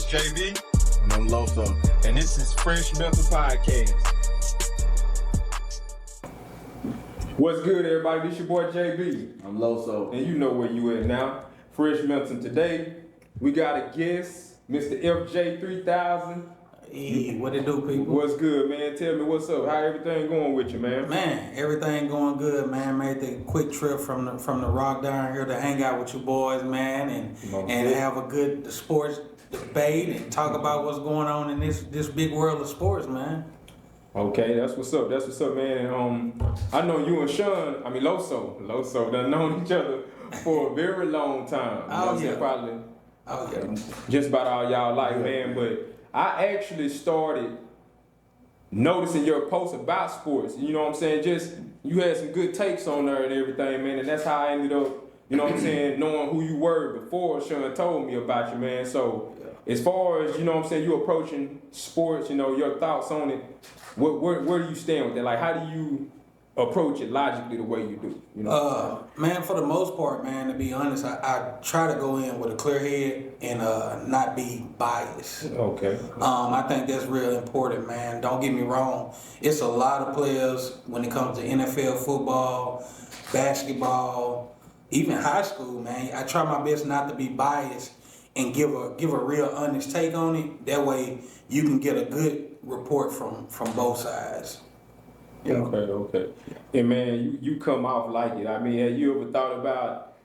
JB. And I'm Lowso. And this is Phresh Mental Podcast. What's good, everybody? This your boy JB. I'm Lowso. And you know where you at now. Phresh Mental. Today, we got a guest, Mr. FJ3000. Hey, what it do, people? What's good, man? Tell me what's up. How everything going with you, man? Man, everything going good, man. Made the quick trip from the rock down here to hang out with you boys, man, and have a good sports debate and talk about what's going on in this big world of sports, man. Okay, that's what's up. That's what's up, man. And I know you and Sean, Lowso done known each other for a very long time. You know what I'm saying? Probably just about all y'all life, man. But I actually started noticing your posts about sports. You know what I'm saying? Just, you had some good takes on there and everything, man. And that's how I ended up, you know what I'm saying, knowing who you were before Sean told me about you, man. So as far as, you know what I'm saying, you approaching sports, you know, your thoughts on it, where do you stand with that? Like, how do you approach it logically the way you do? You know? Man, for the most part, man, to be honest, I try to go in with a clear head and not be biased. Okay. I think that's real important, man. Don't get me wrong. It's a lot of players when it comes to NFL football, basketball, even high school, man. I try my best not to be biased and give a real honest take on it. That way you can get a good report from both sides. Yeah. Okay. And man, you come off like it. I mean, have you ever thought about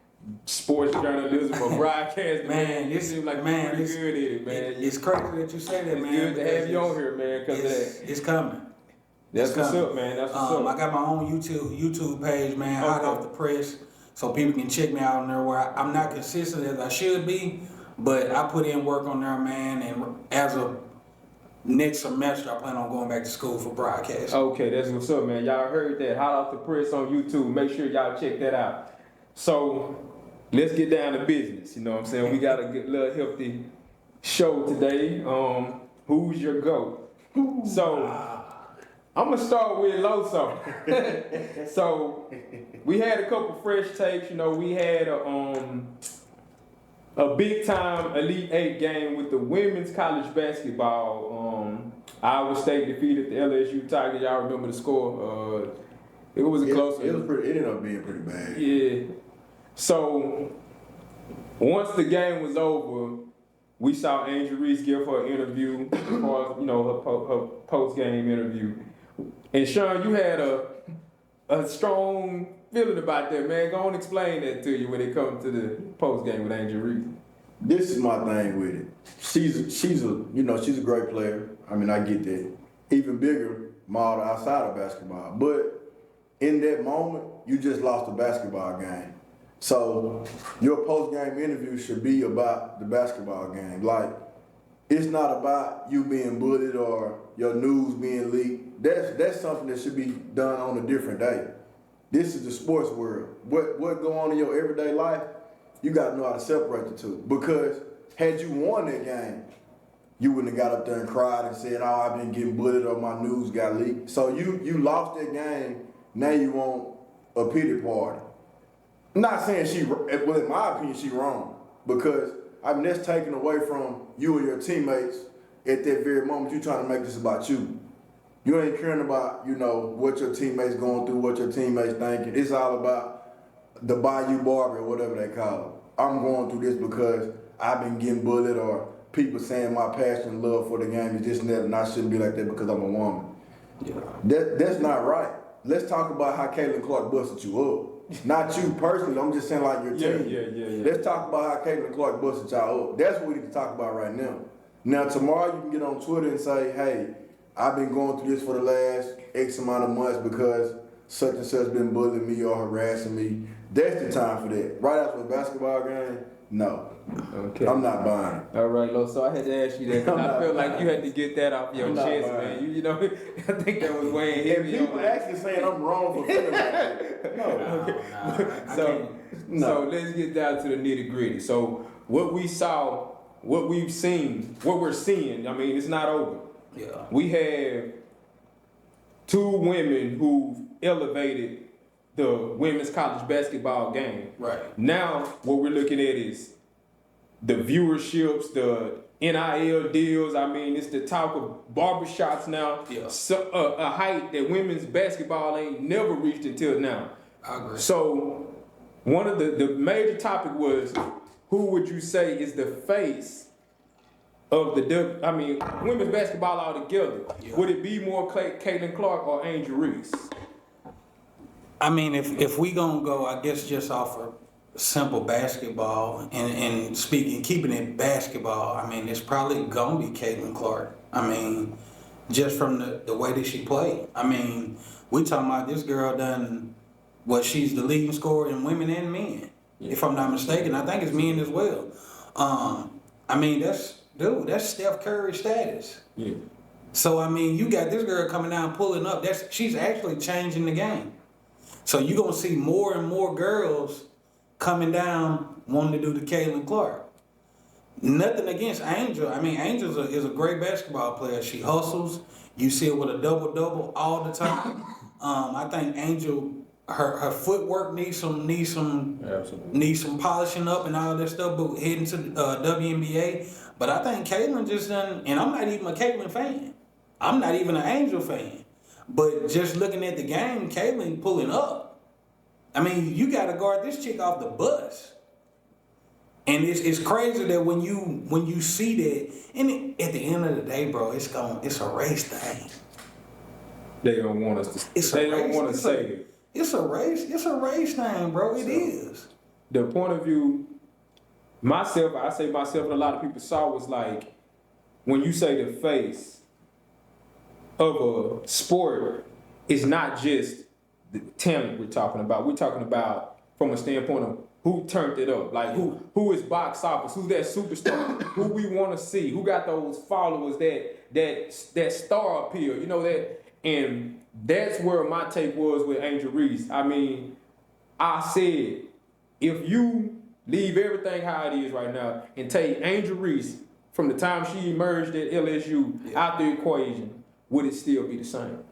sports journalism or broadcasting? Man, you seem like man, pretty good at it, man. It's crazy that you say that, it's man. It's good to have you on here, man, because of that. It's coming. That's what's up, man. That's what's up. I got my own YouTube page, man, hot off the press, so people can check me out on there where I'm not consistent as I should be, but I put in work on there, man, and as of next semester, I plan on going back to school for broadcasting. Okay, that's what's up, man. Y'all heard that. Hot off the press on YouTube. Make sure y'all check that out. So, let's get down to business. You know what I'm saying? We got a good little healthy show today. Who's your GOAT? So, I'm going to start with Lowso. So, we had a couple fresh takes. You know, we had a big-time Elite Eight game with the women's college basketball. Iowa State defeated the LSU Tigers. Y'all remember the score? It was a close one. It ended up being pretty bad. Yeah. So, once the game was over, we saw Angel Reese give her an interview, as far as, you know, her post-game interview. And Sean, you had a strong feeling about that, man. Go on, explain that to you when it comes to the post game with Angel Reese. This is my thing with it. She's a great player. I mean, I get that. Even bigger model outside of basketball. But in that moment, you just lost a basketball game. So your post game interview should be about the basketball game. Like, it's not about you being bullied or your news being leaked. That's something that should be done on a different day. This is the sports world. What go on in your everyday life, you got to know how to separate the two. Because had you won that game, you wouldn't have got up there and cried and said, "Oh, I've been getting bullied or my news got leaked." So you lost that game. Now you want a pity party. I'm not saying well, in my opinion, she wrong. Because that's taken away from you and your teammates at that very moment. You're trying to make this about you. You ain't caring about, you know, what your teammates going through, what your teammates thinking. It's all about the Bayou Barber or whatever they call it. I'm going through this because I've been getting bullied, or people saying my passion and love for the game is this and that, and I shouldn't be like that because I'm a woman. Yeah. That's not right. Let's talk about how Caitlin Clark busted you up. Not you personally, I'm just saying like your team. Yeah. Let's talk about how Caitlin Clark busted y'all up. That's what we need to talk about right now. Now, tomorrow you can get on Twitter and say, "Hey, I've been going through this for the last X amount of months because such and such been bullying me or harassing me." That's the time for that. Right after a basketball game, no. Okay. I'm not buying it. All right, Lo. So I had to ask you that. I felt like you had to get that off your chest, man. You know, I think that was weighing heavy. And people actually saying I'm wrong for feeling like that. No. So let's get down to the nitty gritty. So what we saw, what we've seen, what we're seeing, I mean, it's not over. Yeah. We have two women who've elevated the women's college basketball game. Right. Now, what we're looking at is the viewerships, the NIL deals. I mean, it's the talk of barbershops now. Yeah. So, a height that women's basketball ain't never reached until now. I agree. So one of the major topic was, who would you say is the face of women's basketball altogether? Yeah. Would it be more Caitlin Clark or Angel Reese? I mean, if we gonna go, I guess just off of simple basketball and keeping it basketball, I mean, it's probably gonna be Caitlin Clark. I mean, just from the way that she played. I mean, we talking about this girl done she's the leading scorer in women and men. Yeah. If I'm not mistaken, I think it's men as well. I mean, that's Steph Curry status. Yeah. So I mean, you got this girl coming down pulling up. She's actually changing the game. So you're gonna see more and more girls coming down wanting to do the Caitlin Clark. Nothing against Angel. I mean, Angel is a great basketball player. She hustles. You see her with a double-double all the time. I think Angel, her footwork needs some polishing up and all that stuff. But heading to WNBA. But I think Caitlin just done. And I'm not even a Caitlin fan. I'm not even an Angel fan. But just looking at the game, Caitlin pulling up. I mean, you got to guard this chick off the bus. And it's crazy that when you see that, and at the end of the day, bro, it's a race thing. They don't want us to. They don't want to say it. It's a race thing, bro. It is. The point of view, I say myself, and a lot of people saw was like, when you say the face of a sport, it's not just the talent we're talking about. We're talking about from a standpoint of who turned it up, like who is box office, who's that superstar, who we want to see, who got those followers, that star appeal, you know that, and that's where my take was with Angel Reese. I mean, I said, if you leave everything how it is right now and take Angel Reese from the time she emerged at LSU out the equation, would it still be the same?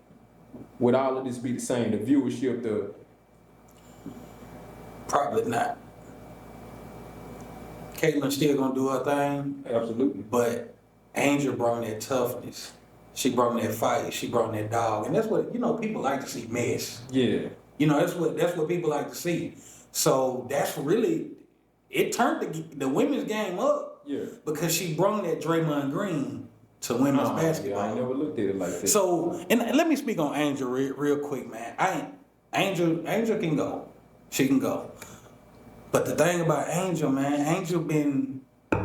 Would all of this be the same? The viewership, Probably not. Caitlin still gonna do her thing. Absolutely. But Angel brought that toughness. She brought that fight. She brought that dog. And that's what, people like to see mess. Yeah. That's what people like to see. So that's really, it turned the women's game up. Yeah. Because she brought that Draymond Green to women's basketball. Yeah, I never looked at it like that. So, and let me speak on Angel real quick, man. Angel can go. She can go. But the thing about Angel, man,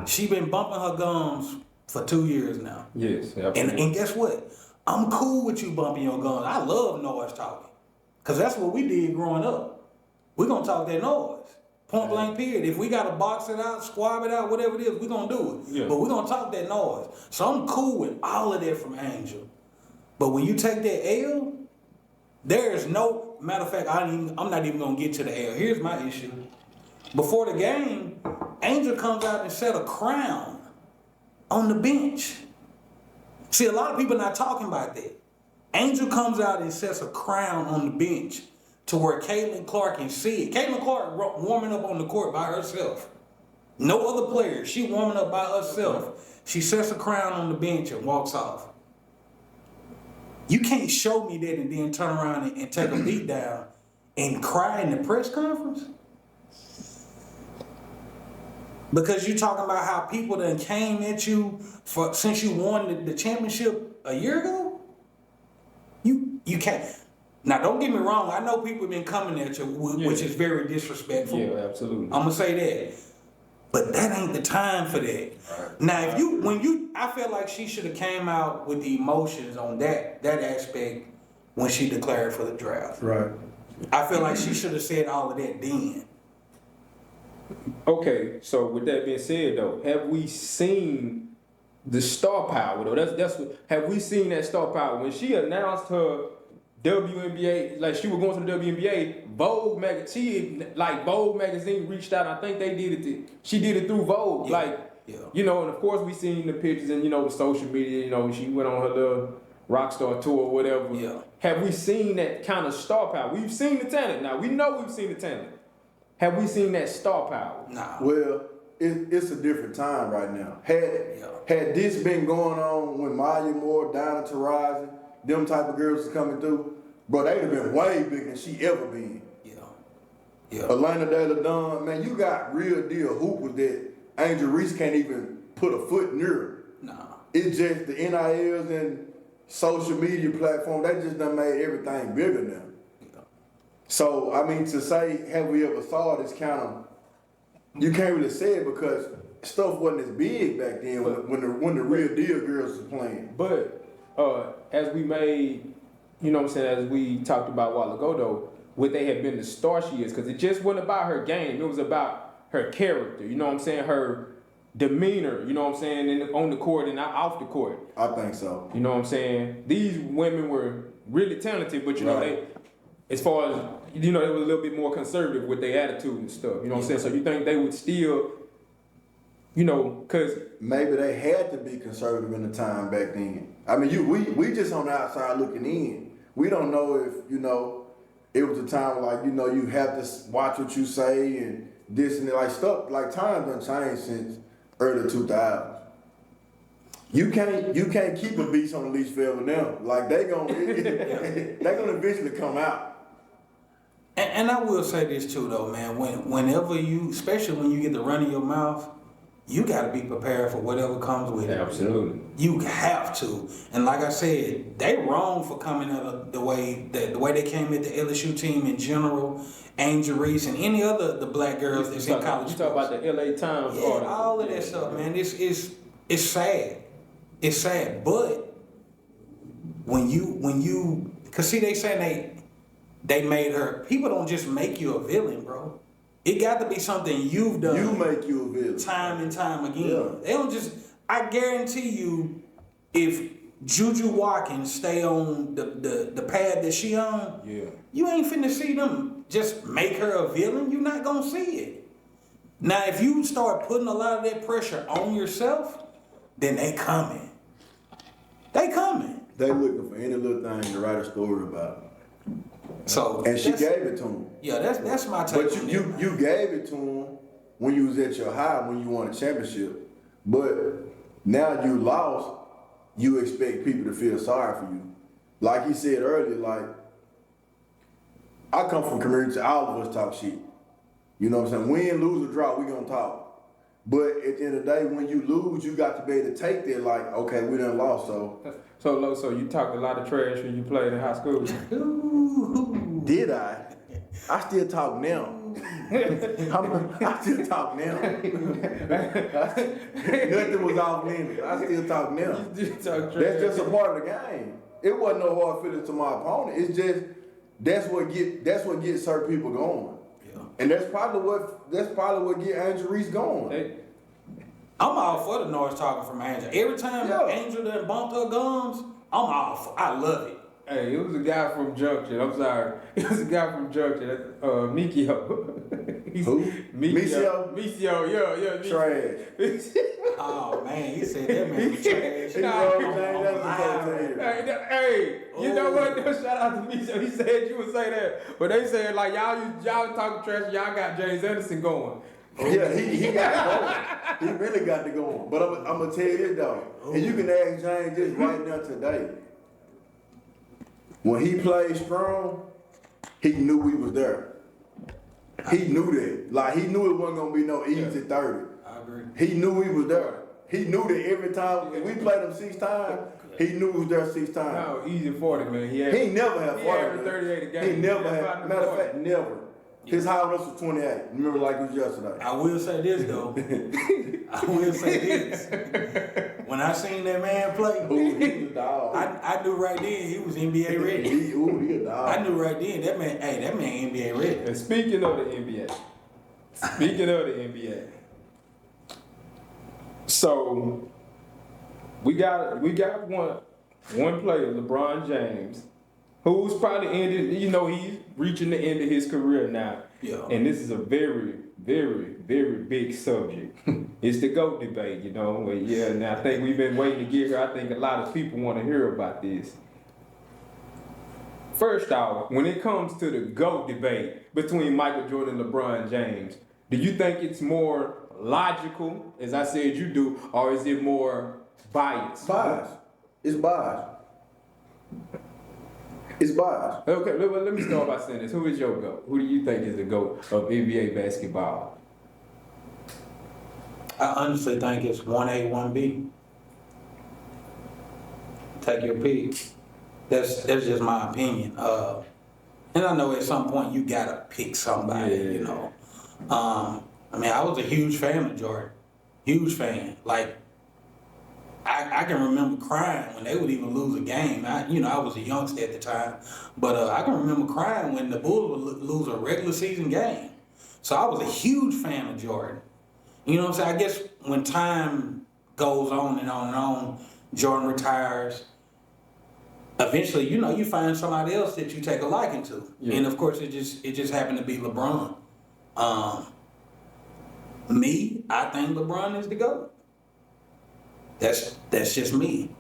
she been bumping her gums for 2 years now. Yes, absolutely. And guess what? I'm cool with you bumping your gums. I love noise talking. Because that's what we did growing up. We're going to talk that noise. Point blank period. If we got to box it out, squab it out, whatever it is, we're going to do it. Yeah. But we're going to talk that noise. So I'm cool with all of that from Angel. But when you take that L, there is no, matter of fact, I'm not even going to get to the L. Here's my issue. Before the game, Angel comes out and set a crown on the bench. See, a lot of people not talking about that. Angel comes out and sets a crown on the bench to where Caitlin Clark can see it. Caitlin Clark warming up on the court by herself. No other player. She warming up by herself. She sets a crown on the bench and walks off. You can't show me that and then turn around and take a beat down and cry in the press conference. Because you talking about how people done came at you since you won the championship a year ago? You can't. Now, don't get me wrong. I know people have been coming at you, which is very disrespectful. Yeah, absolutely. I'm going to say that. But that ain't the time for that. Right. Now, I feel like she should have came out with the emotions on that aspect when she declared for the draft. Right. I feel like she should have said all of that then. Okay, so with that being said, though, have we seen the star power? Though that's what, have we seen that star power when she announced her WNBA, like she was going to the WNBA? Vogue magazine reached out. I think they did it. She did it through Vogue, and of course we seen the pictures and the social media. She went on her little rock star tour or whatever. Yeah. Have we seen that kind of star power? We've seen the talent. Now we know we've seen the talent. Have we seen that star power? Nah. Well, it's a different time right now. Had this been going on when Maya Moore, Dinah Taurasi, them type of girls was coming through, bro, they'd have been way bigger than she ever been. Yeah. Elena De La Don, man, you got real deal hoopers that Angel Reese can't even put a foot near. Nah. It's just the NILs and social media platform, they just done made everything bigger now. Yeah. So, I mean, to say, have we ever saw it, it's kind of, you can't really say it because stuff wasn't as big back then when the real deal girls was playing. But as we made, you know what I'm saying, as we talked about a while ago though, what they had been the star she is, because it just wasn't about her game, it was about her character, you know what I'm saying, her demeanor, you know what I'm saying, on the court and off the court. I think so. You know what I'm saying? These women were really talented, but you know, they, as far as, you know, they were a little bit more conservative with their attitude and stuff, you know what I'm saying? So you think they would still, you know, because maybe they had to be conservative in the time back then. I mean, we just on the outside looking in. We don't know if, you know, it was a time like, you know, you have to watch what you say and this and that, like stuff, like times done changed since early 2000s. You can't keep a beast on the leash forever now. Like they gonna eventually come out. And I will say this too though, man. Whenever you, especially when you get the run of your mouth, you got to be prepared for whatever comes with it. Absolutely. You have to. And like I said, they wrong for coming at the way they came at the LSU team in general, Angel Reese and any other the black girls that's in college. You talk about the LA Times article. All of that stuff, man. It's sad. It's sad. But when you cause see they saying they made her, people don't just make you a villain, bro. It got to be something you've done. You make you a villain. Time and time again. Yeah. They don't just, I guarantee you, if Juju Watkins stay on the pad that she on, you ain't finna see them just make her a villain. You're not gonna see it. Now, if you start putting a lot of that pressure on yourself, then they coming. They coming. They looking for any little thing to write a story about. So and she gave it to him. Yeah, that's my take. But you gave it to him when you was at your high, when you won a championship. But now you lost, you expect people to feel sorry for you. Like he said earlier, like I come from community, all of us talk shit. You know what I'm saying? Win, lose, or draw, we gonna talk. But at the end of the day, when you lose, you got to be able to take that like, okay, we done lost, so. So Lowso, you talked a lot of trash when you played in high school. Did I? I still talk now. I still talk now. Nothing was off limits. I still talk now. You talk trash. That's just a part of the game. It wasn't no hard feelings to my opponent. It's just that's what gets certain people going. Yeah. And that's probably what get Angel Reese going. Hey. I'm all for the noise talking from Angel. Every time Angel done bumped her gums, I'm all for. I love it. Hey, it was a guy from Junction. I'm sorry. It was a guy from Junction. Mikio. Who? Mikio. Mikio, yeah. Trash. Oh, man, he said that man was trash. Hey, you know what? Shout out to Mikio. He said you would say that. But they said, like, y'all talking trash, y'all got James Anderson going. Yeah, he got to go. He really got to go. But I'm going to tell you this, though. And you can ask James this right now today. When he played strong, he knew we was there. He knew that. Like, he knew it wasn't going to be no easy 30. I agree. He knew we was there. He knew that every time we played him 6 times, he knew we was there 6 times. No, easy 40, man. He never had 40. He averaged 38 a game. He never had. Matter of fact, never. His high rush was 28. Remember like it was yesterday. I will say this, though. I will say this. When I seen that man play, he was a dog. I knew right then he was NBA ready. he a dog. I knew right then that man NBA ready. And speaking of the NBA. So we got one player, LeBron James, who's probably ended, you know, he's reaching the end of his career now. Yeah. And this is a very, very, very big subject. It's the GOAT debate, you know. Well, yeah, and I think we've been waiting to get here. I think a lot of people want to hear about this. First off, when it comes to the GOAT debate between Michael Jordan and LeBron James, do you think it's more logical, as I said you do, or is it more biased? Bias. It's bias. It's bias. Okay, let me start by saying this. Who is your GOAT? Who do you think is the GOAT of NBA basketball? I honestly think it's 1A, 1B. Take your pick. That's just my opinion. And I know at some point you gotta pick somebody, you know. I mean, I was a huge fan of Jordan. Huge fan. Like, I can remember crying when they would even lose a game. I was a youngster at the time, but I can remember crying when the Bulls would lose a regular season game. So I was a huge fan of Jordan. You know what I'm saying? I guess when time goes on and on and on, Jordan retires. Eventually, you find somebody else that you take a liking to, and of course, it just happened to be LeBron. Me, I think LeBron is the GOAT. That's just me,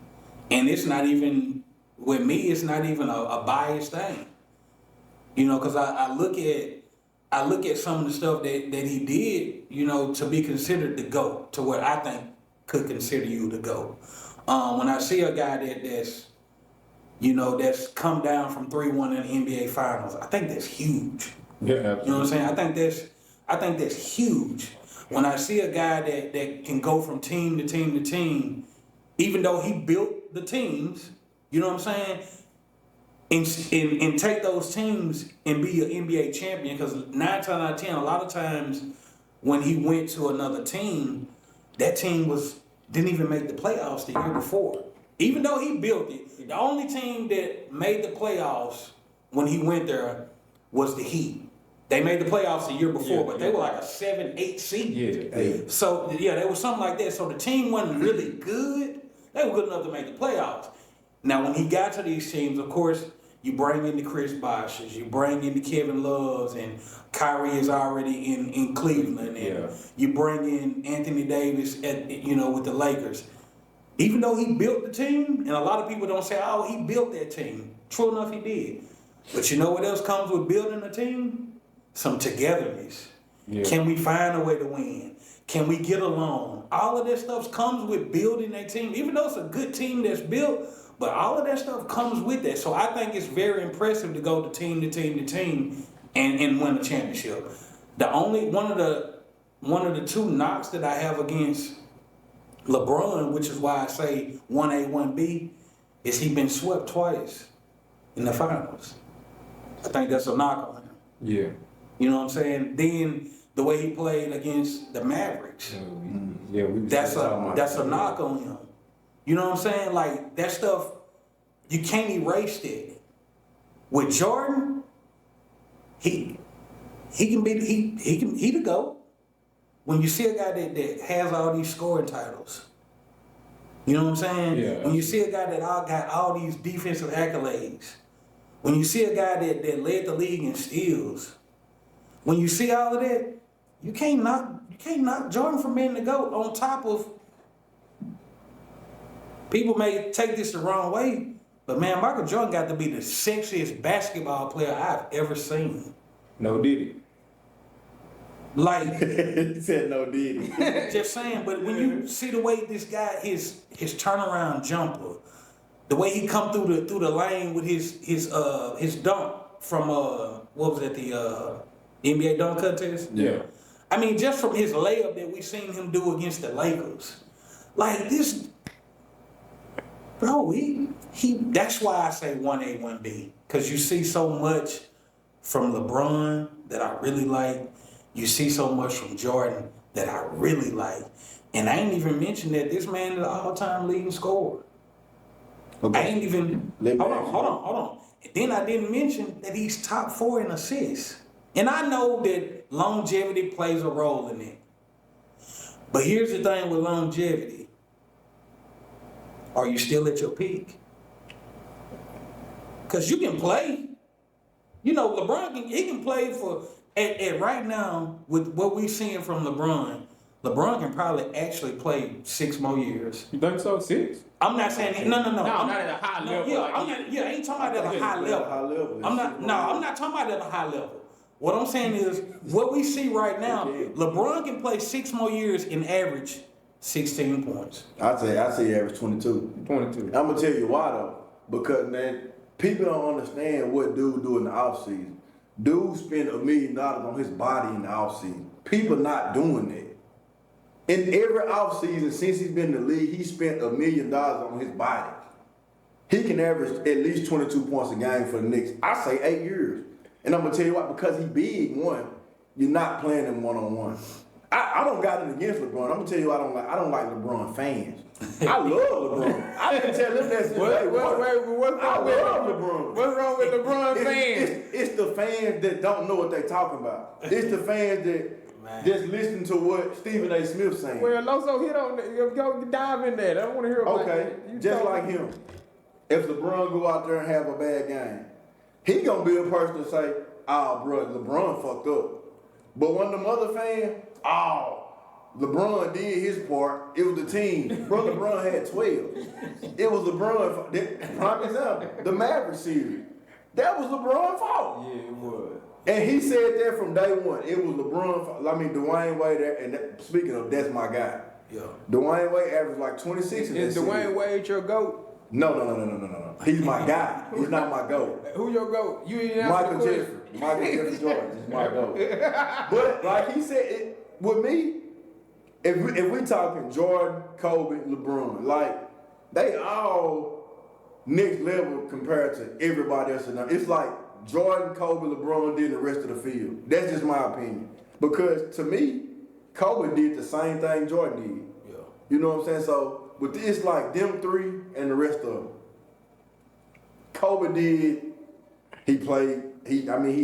and it's not even with me. It's not even a biased thing, because I look at some of the stuff that he did, to be considered the GOAT, to what I think could consider you the GOAT. When I see a guy that's come down from 3-1 in the NBA Finals, I think that's huge. Yeah, absolutely. You know what I'm saying? I think that's huge. When I see a guy that can go from team to team to team, even though he built the teams, you know what I'm saying? And take those teams and be an NBA champion, because 9 times out of 10, a lot of times when he went to another team, that team didn't even make the playoffs the year before. Even though he built it, the only team that made the playoffs when he went there was the Heat. They made the playoffs the year before, but they were like a 7-8 seed. Yeah, 8. So, they were something like that. So the team wasn't really good. They were good enough to make the playoffs. Now, when he got to these teams, of course, you bring in the Chris Bosh's, you bring in the Kevin Loves, and Kyrie is already in Cleveland, and you bring in Anthony Davis with the Lakers. Even though he built the team, and a lot of people don't say, oh, he built that team. True enough, he did. But you know what else comes with building a team? Some togetherness. Yeah. Can we find a way to win? Can we get along? All of that stuff comes with building a team. Even though it's a good team that's built, but all of that stuff comes with that. So I think it's very impressive to go to team to team to team and win a championship. The only one of the two knocks that I have against LeBron, which is why I say 1A, 1B, is he been swept twice in the finals. I think that's a knock on him. Yeah. You know what I'm saying? Then the way he played against the Mavericks, that's a knock on him. You know what I'm saying? Like, that stuff, you can't erase that. With Jordan, he can be he the GOAT. When you see a guy that has all these scoring titles, you know what I'm saying? Yeah. When you see a guy that got all these defensive accolades, when you see a guy that led the league in steals, when you see all of that, you can't knock Jordan from being the GOAT. On top of, people may take this the wrong way, but man, Michael Jordan got to be the sexiest basketball player I've ever seen. No diddy. Like, He said no diddy. just saying, but when you see the way this guy, his turnaround jumper, the way he come through the lane with his dunk from what was that, the NBA dunk contest? Yeah. I mean, just from his layup that we seen him do against the Lakers, like this, bro. He that's why I say 1A, 1B, because you see so much from LeBron that I really like. You see so much from Jordan that I really like. And I ain't even mentioned that this man is the all-time leading scorer. Okay. I ain't even, hold on. And then I didn't mention that he's top 4 in assists. And I know that longevity plays a role in it. But here's the thing with longevity. Are you still at your peak? Because you can play. LeBron can play for... And right now, with what we're seeing from LeBron can probably actually play 6 more years. You think so? 6? I'm not saying no. No, not at a high level. I ain't talking about at a high level. I'm not talking about at a high level. What I'm saying is, what we see right now, LeBron can play 6 more years and average 16 points. I say average 22. 22. I'm gonna tell you why though. Because man, people don't understand what dude do in the offseason. Dude spent $1 million on his body in the offseason. People not doing that. In every offseason since he's been in the league, he spent $1 million on his body. He can average at least 22 points a game for the next, I say 8 years. And I'm gonna tell you why, because he big, one, you're not playing him one-on-one. I don't got it against LeBron. I'm gonna tell you I don't like LeBron fans. I love LeBron. I can tell them that's What's love LeBron. What's wrong with LeBron fans? It's the fans that don't know what they talking about. It's the fans that just listen to what Stephen A. Smith's saying. Well, Lowso, hit on go dive in there. I don't want to hear about that. Okay, just like him. If LeBron go out there and have a bad game, he gonna be a person to say, "Oh, bro, LeBron fucked up." But one of them other fans, "Oh, LeBron did his part. It was the team." Bro, LeBron had 12. It was LeBron. Prime example, the Mavericks series. That was LeBron's fault. Yeah, it was. And he said that from day one. It was LeBron's fault. I mean, Dwayne Wade, speaking of, that's my guy. Yeah. Dwayne Wade averaged like 26 in that Is series. Dwayne Wade your GOAT? No. He's my guy. He's not my GOAT. Who your GOAT? You ain't answer Michael the question. Jeffrey. Michael Jeffrey Jordan is my GOAT. But like he said, with me, if we talking Jordan, Kobe, LeBron, like they all next level compared to everybody else. It's like Jordan, Kobe, LeBron did the rest of the field. That's just my opinion. Because to me, Kobe did the same thing Jordan did. Yeah. You know what I'm saying? So with this, like them three and the rest of them. Kobe did. He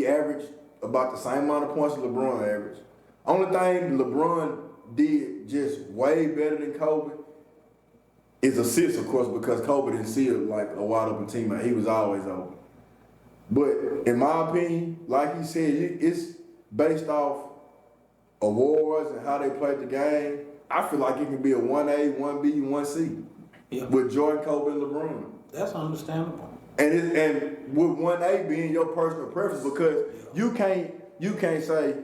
averaged about the same amount of points as LeBron averaged. Only thing LeBron did just way better than Kobe is assists, of course, because Kobe didn't see it like a wide open teammate. He was always open. But in my opinion, like he said, it's based off awards and how they played the game. I feel like it can be a 1A, 1B, 1C with Jordan, Kobe, and LeBron. That's understandable. And with 1A being your personal preference, because you can't say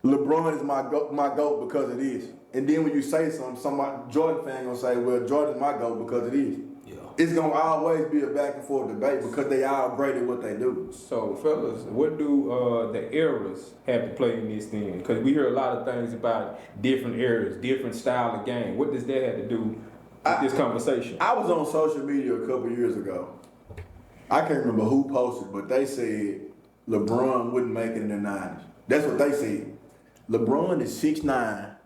LeBron is my GOAT because it is. And then when you say somebody Jordan fan gonna say, well, Jordan's my GOAT because it is. Yeah. It's gonna always be a back and forth debate because they all great at what they do. So, fellas, what do the eras have to play in this thing? Because we hear a lot of things about different eras, different style of game. What does that have to do with this conversation? I was on social media a couple years ago. I can't remember who posted, but they said LeBron wouldn't make it in the 90s. That's what they said. LeBron is 6'9",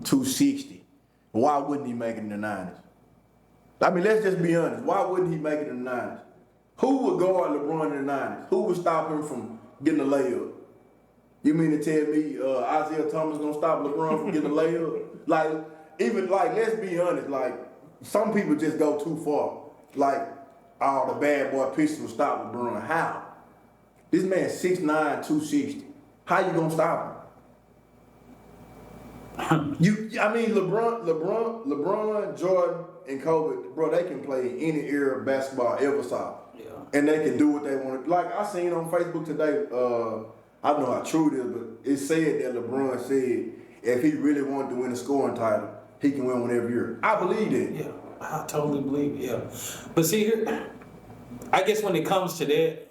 260. Why wouldn't he make it in the 90s? I mean, let's just be honest. Why wouldn't he make it in the 90s? Who would guard LeBron in the 90s? Who would stop him from getting a layup? You mean to tell me Isaiah Thomas gonna stop LeBron from getting a layup? Let's be honest. Like, some people just go too far. Like, the bad boy Pistons will stop LeBron. How? This man's 6'9", 260. How you gonna stop him? LeBron, Jordan, and Kobe, bro, they can play any era of basketball ever saw. Yeah. And they can do what they want to. Like I seen on Facebook today, I don't know how true it is, but it said that LeBron said if he really wanted to win a scoring title, he can win one every year. I believe that. Yeah, I totally believe it, yeah. But see here, I guess when it comes to that,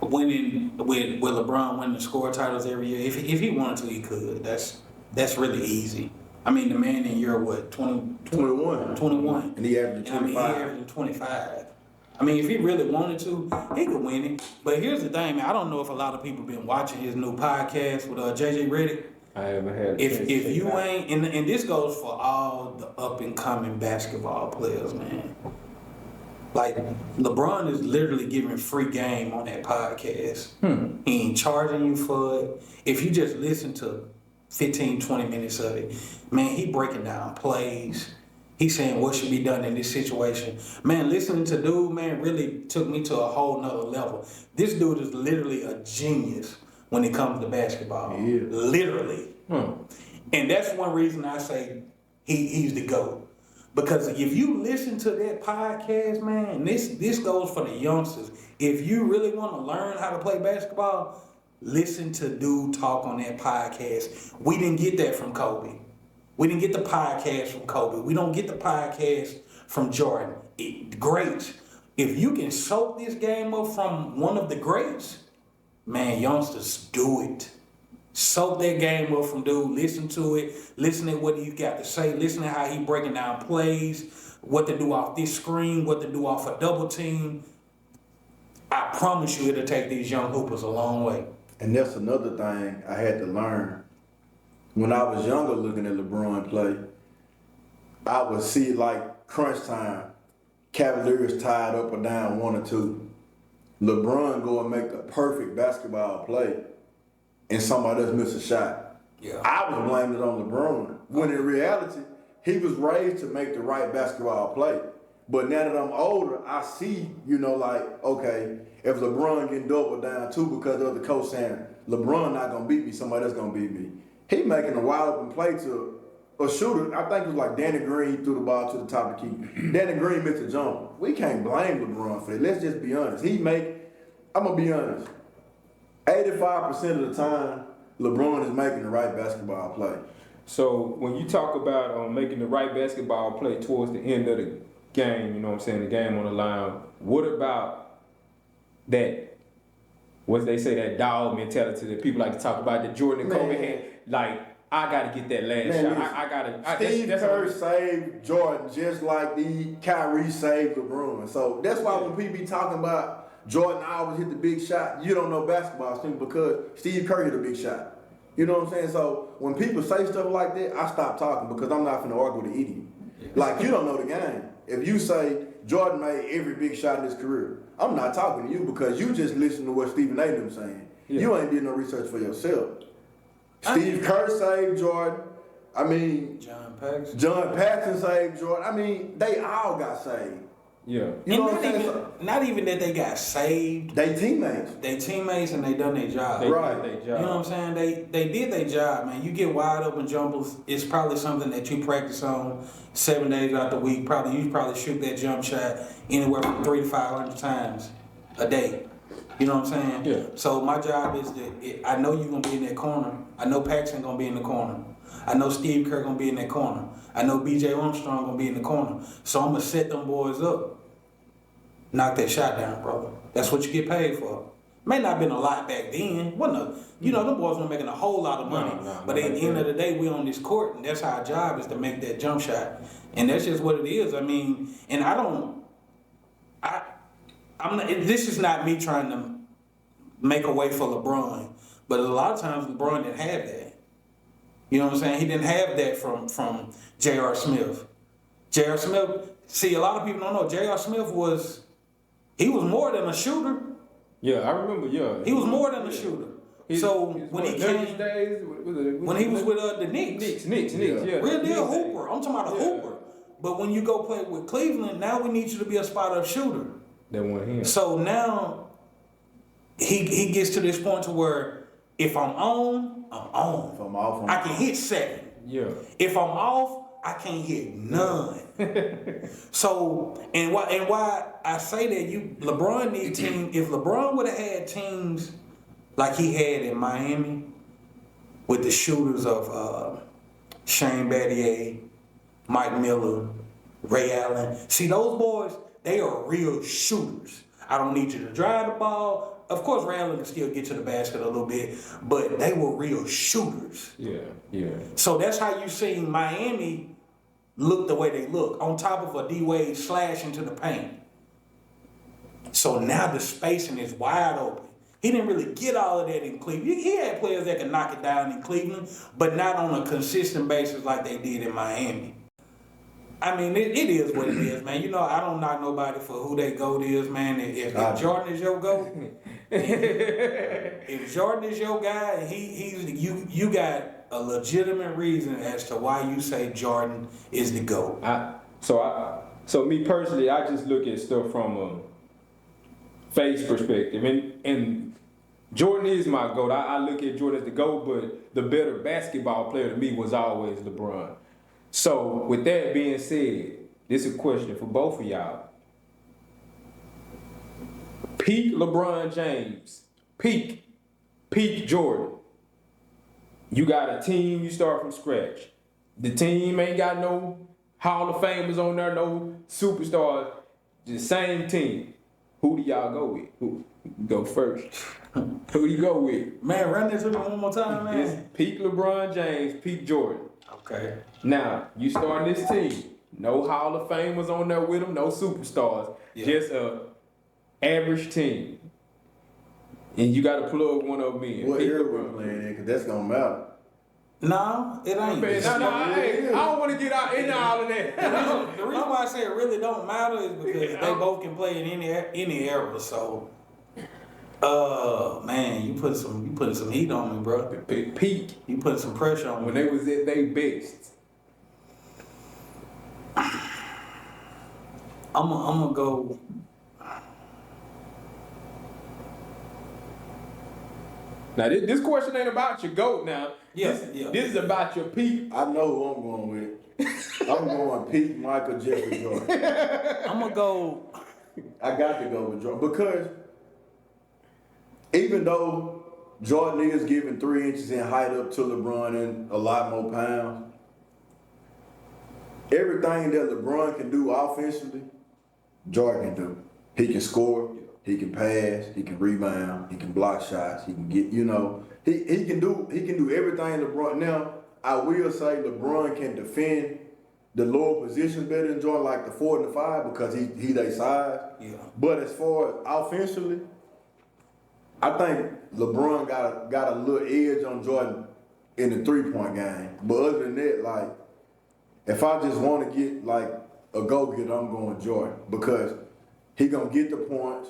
winning with LeBron winning the score titles every year, if he wanted to, he could. That's really easy. I mean, the man in year 21. And he averaged 25. He averaged 25. I mean, if he really wanted to, he could win it. But here's the thing, man. I don't know if a lot of people been watching his new podcast with JJ Redick. I haven't had. If you ain't, and this goes for all the up and coming basketball players, man. Like, LeBron is literally giving free game on that podcast. He ain't charging you for it. If you just listen to 15, 20 minutes of it, man, he breaking down plays. He's saying what should be done in this situation. Man, listening to dude, man, really took me to a whole nother level. This dude is literally a genius when it comes to basketball. Literally. And that's one reason I say he's the GOAT. Because if you listen to that podcast, man, this goes for the youngsters. If you really want to learn how to play basketball, listen to dude talk on that podcast. We didn't get that from Kobe. We didn't get the podcast from Kobe. We don't get the podcast from Jordan. Greats. If you can soak this game up from one of the greats, man, youngsters, do it. Soak that game up from dude. Listen to it. Listen to what he got to say. Listen to how he breaking down plays, what to do off this screen, what to do off a double team. I promise you it'll take these young hoopers a long way. And that's another thing I had to learn. When I was younger looking at LeBron play, I would see like crunch time, Cavaliers tied up or down 1 or 2. LeBron go and make the perfect basketball play and somebody else miss a shot. Yeah. I was blaming it on LeBron. When in reality, he was raised to make the right basketball play. But now that I'm older, I see, like, okay, if LeBron getting doubled down too because the other coach saying, LeBron not going to beat me, somebody else going to beat me. He making a wide open play to a shooter. I think it was like Danny Green, he threw the ball to the top of the key. Danny Green missed a jumper. We can't blame LeBron for that. Let's just be honest. I'm going to be honest, 85% of the time, LeBron is making the right basketball play. So when you talk about making the right basketball play towards the end of the game, you know what I'm saying, the game on the line, what about that, what they say, that dog mentality that people like to talk about, that Jordan and Kobe had? Like, I got to get that last shot. I got to. Steve Kerr saved Jordan just like Kyrie saved LeBron. So that's why when people be talking about Jordan always hit the big shot, you don't know basketball simply because Steve Kerr hit a big shot. You know what I'm saying? So when people say stuff like that, I stop talking because I'm not finna argue with an idiot. Like, you don't know the game. If you say Jordan made every big shot in his career, I'm not talking to you because you just listen to what Stephen A. them saying. Yeah. You ain't did no research for yourself. Steve Kerr saved Jordan. I mean, John Paxson saved Jordan. I mean, they all got saved. Yeah. You know what I'm saying? Not even that they got saved. They teammates. And they done their job. They did their job. You know what I'm saying? They did their job, man. You get wide open jumpers. It's probably something that you practice on 7 days out the week. You probably shoot that jump shot anywhere from 300 to 500 times a day. You know what I'm saying? Yeah. So my job is that I know you're gonna be in that corner. I know Paxson gonna be in the corner. I know Steve Kerr gonna be in that corner. I know B.J. Armstrong gonna be in the corner. So I'm gonna set them boys up. Knock that shot down, brother. That's what you get paid for. May not have been a lot back then. Them boys were making a whole lot of money. But at the end of the day, we on this court, and that's our job is to make that jump shot. And that's just what it is. I mean, and this is not me trying to make a way for LeBron, but a lot of times LeBron didn't have that. You know what I'm saying? He didn't have that from J.R. Smith. J.R. Smith, see, a lot of people don't know, J.R. Smith was more than a shooter. Yeah, I remember, yeah. He was more than a shooter. When he was with the Knicks. Knicks, yeah. Real deal hooper. I'm talking about a hooper. But when you go play with Cleveland, now we need you to be a spot-up shooter. They want him. So now he gets to this point to where if I'm on, I'm on. If I'm off, I can hit 7. Yeah. If I'm off, I can't hit none. So and why I say that LeBron needs teams. If LeBron would have had teams like he had in Miami with the shooters of Shane Battier, Mike Miller, Ray Allen. See, those boys, they are real shooters. I don't need you to drive the ball. Of course, Ray Allen can still get to the basket a little bit, but they were real shooters. Yeah. So that's how you seen Miami look the way they look, on top of a D-Wade slash into the paint. So now the spacing is wide open. He didn't really get all of that in Cleveland. He had players that could knock it down in Cleveland, but not on a consistent basis like they did in Miami. I mean, it is what it is, man. I don't knock nobody for who their GOAT is, man. If Jordan is your GOAT, if Jordan is your guy, you got a legitimate reason as to why you say Jordan is the GOAT. So me personally, I just look at stuff from a face perspective, and Jordan is my GOAT. I look at Jordan as the GOAT, but the better basketball player to me was always LeBron. So with that being said, This is a question for both of y'all. Peak LeBron James. Peak Jordan. You got a team, you start from scratch. The team ain't got no Hall of Famers on there, no superstars. The same team. Who do y'all go with? Who go first? Who do you go with? Man, run this with me one more time, man. It's peak LeBron James, peak Jordan. Okay. Now, you starting this team. No Hall of Famers on there with them, no superstars. Yeah. Just a average team. And you got to plug one of them in. What era we playing in? Because that's going to matter. No, it ain't. I don't want to get out in all of that. The reason why I say it really don't matter is because they both can play in any era. So, man, you put some heat on me, bro. Peak. You put some pressure on me. When they was at their best. I'm gonna go. Now this question ain't about your GOAT now. Yeah. This is about your peak. I know who I'm going with. I'm going Pete, Michael, Jeffrey, Jordan. I'm gonna go. I got to go with Jordan because even though Jordan is giving 3 inches in height up to LeBron and a lot more pounds, everything that LeBron can do offensively, Jordan can do. He can score, he can pass, he can rebound, he can block shots, he can get, he can do everything LeBron. Now, I will say LeBron can defend the lower positions better than Jordan, like the 4 and the 5, because he they size. Yeah. But as far as offensively, I think LeBron got a little edge on Jordan in the 3-point game. But other than that, like, if I just want to get like a go-getter, I'm going Jordan because he gonna get the points.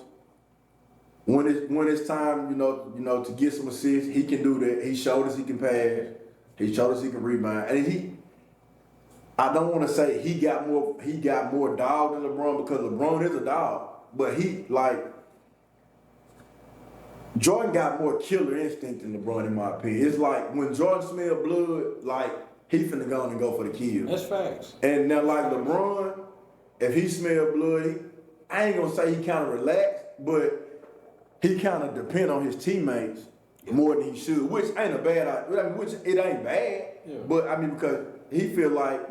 When it's time, to get some assists, he can do that. He showed us he can pass. He showed us he can rebound, and I don't want to say he got more dog than LeBron because LeBron is a dog, but Jordan got more killer instinct than LeBron in my opinion. It's like when Jordan smell blood, like he finna go on and go for the kill. That's facts. And now like LeBron, if he smell blood, I ain't gonna say he kind of relaxed, but he kind of depend on his teammates more than he should, which ain't a bad idea. Which it ain't bad, but I mean because he feel like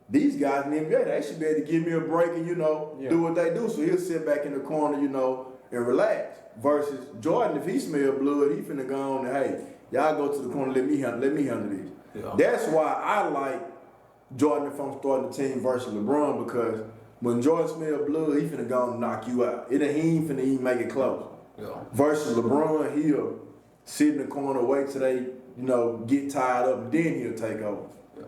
these guys in the NBA they should be able to give me a break and do what they do. So he'll sit back in the corner, and relax. Versus Jordan, if he smell blood, he finna go on and hey, y'all go to the corner, let me handle this. Yeah. That's why I like Jordan if I'm starting the team versus LeBron because when Jordan smell blood, he finna go and knock you out. He ain't finna even make it close. Yeah. Versus LeBron, he'll sit in the corner, wait till they, get tired up, and then he'll take over. Yeah.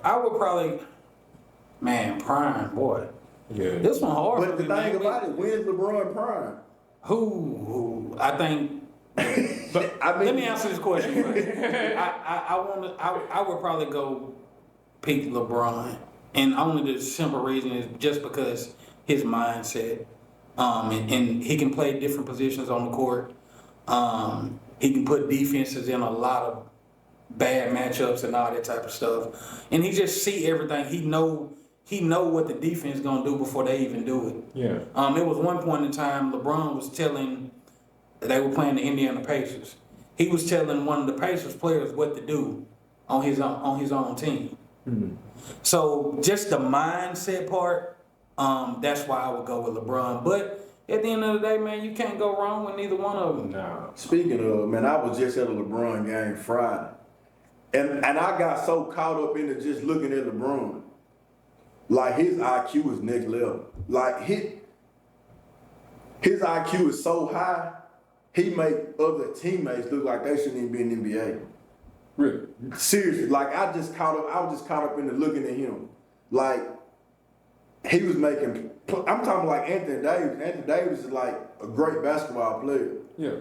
I would probably, prime, boy. Yeah. This one hard. But the thing about it, when's LeBron prime? Who? I think. But let me answer this question. I would probably go pick LeBron, and only the simple reason is just because his mindset, and he can play different positions on the court. He can put defenses in a lot of bad matchups and all that type of stuff, and he just see everything. He know what the defense gonna do before they even do it. Yeah. It was one point in time LeBron was telling. They were playing the Indiana Pacers. He was telling one of the Pacers players what to do on his own team. Mm-hmm. So just the mindset part, that's why I would go with LeBron. But at the end of the day, man, you can't go wrong with neither one of them. No. Speaking of, man, I was just at a LeBron game Friday, and I got so caught up into just looking at LeBron, like his IQ is next level. Like his IQ is so high. He make other teammates look like they shouldn't even be in the NBA. Really? Seriously, like I was just caught up into looking at him. Like he was making. I'm talking like Anthony Davis. Anthony Davis is like a great basketball player. Yeah.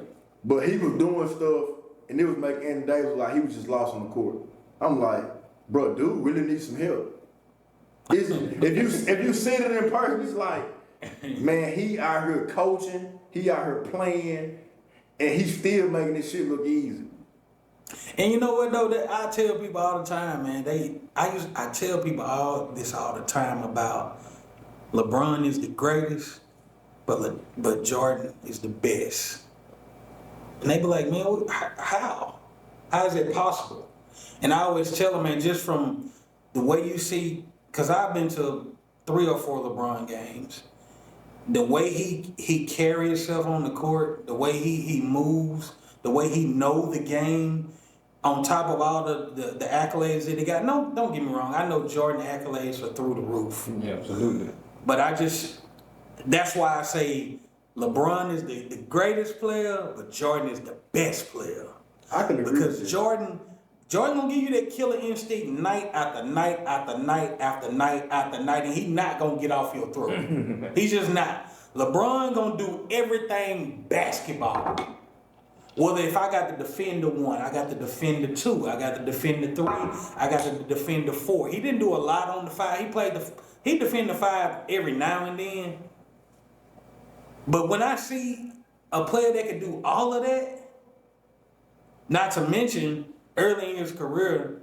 But he was doing stuff, and it was making Anthony Davis look like he was just lost on the court. I'm like, bro, dude really needs some help. If you see it in person, it's like, man, he out here coaching, he out here playing. And he's still making this shit look easy. And you know what though? That I tell people all the time, man. I tell people all the time about LeBron is the greatest, but Jordan is the best. And they be like, man, how? How is it possible? And I always tell them, man, just from the way you see, because I've been to 3 or 4 LeBron games. The way he carries himself on the court, the way he moves, the way he knows the game, on top of all the accolades that he got. No, don't get me wrong. I know Jordan accolades are through the roof. Yeah, absolutely. But that's why I say LeBron is the greatest player, but Jordan is the best player. I can agree because with you. Jordan gonna give you that killer instinct night after night after night after night after night, and he not gonna get off your throat. He's just not. LeBron gonna do everything basketball. Whether if I got to defend the 1, I got to defend the 2, I got to defend the 3, I got to defend the 4. He didn't do a lot on the 5. He defended the 5 every now and then. But when I see a player that can do all of that, not to mention early in his career,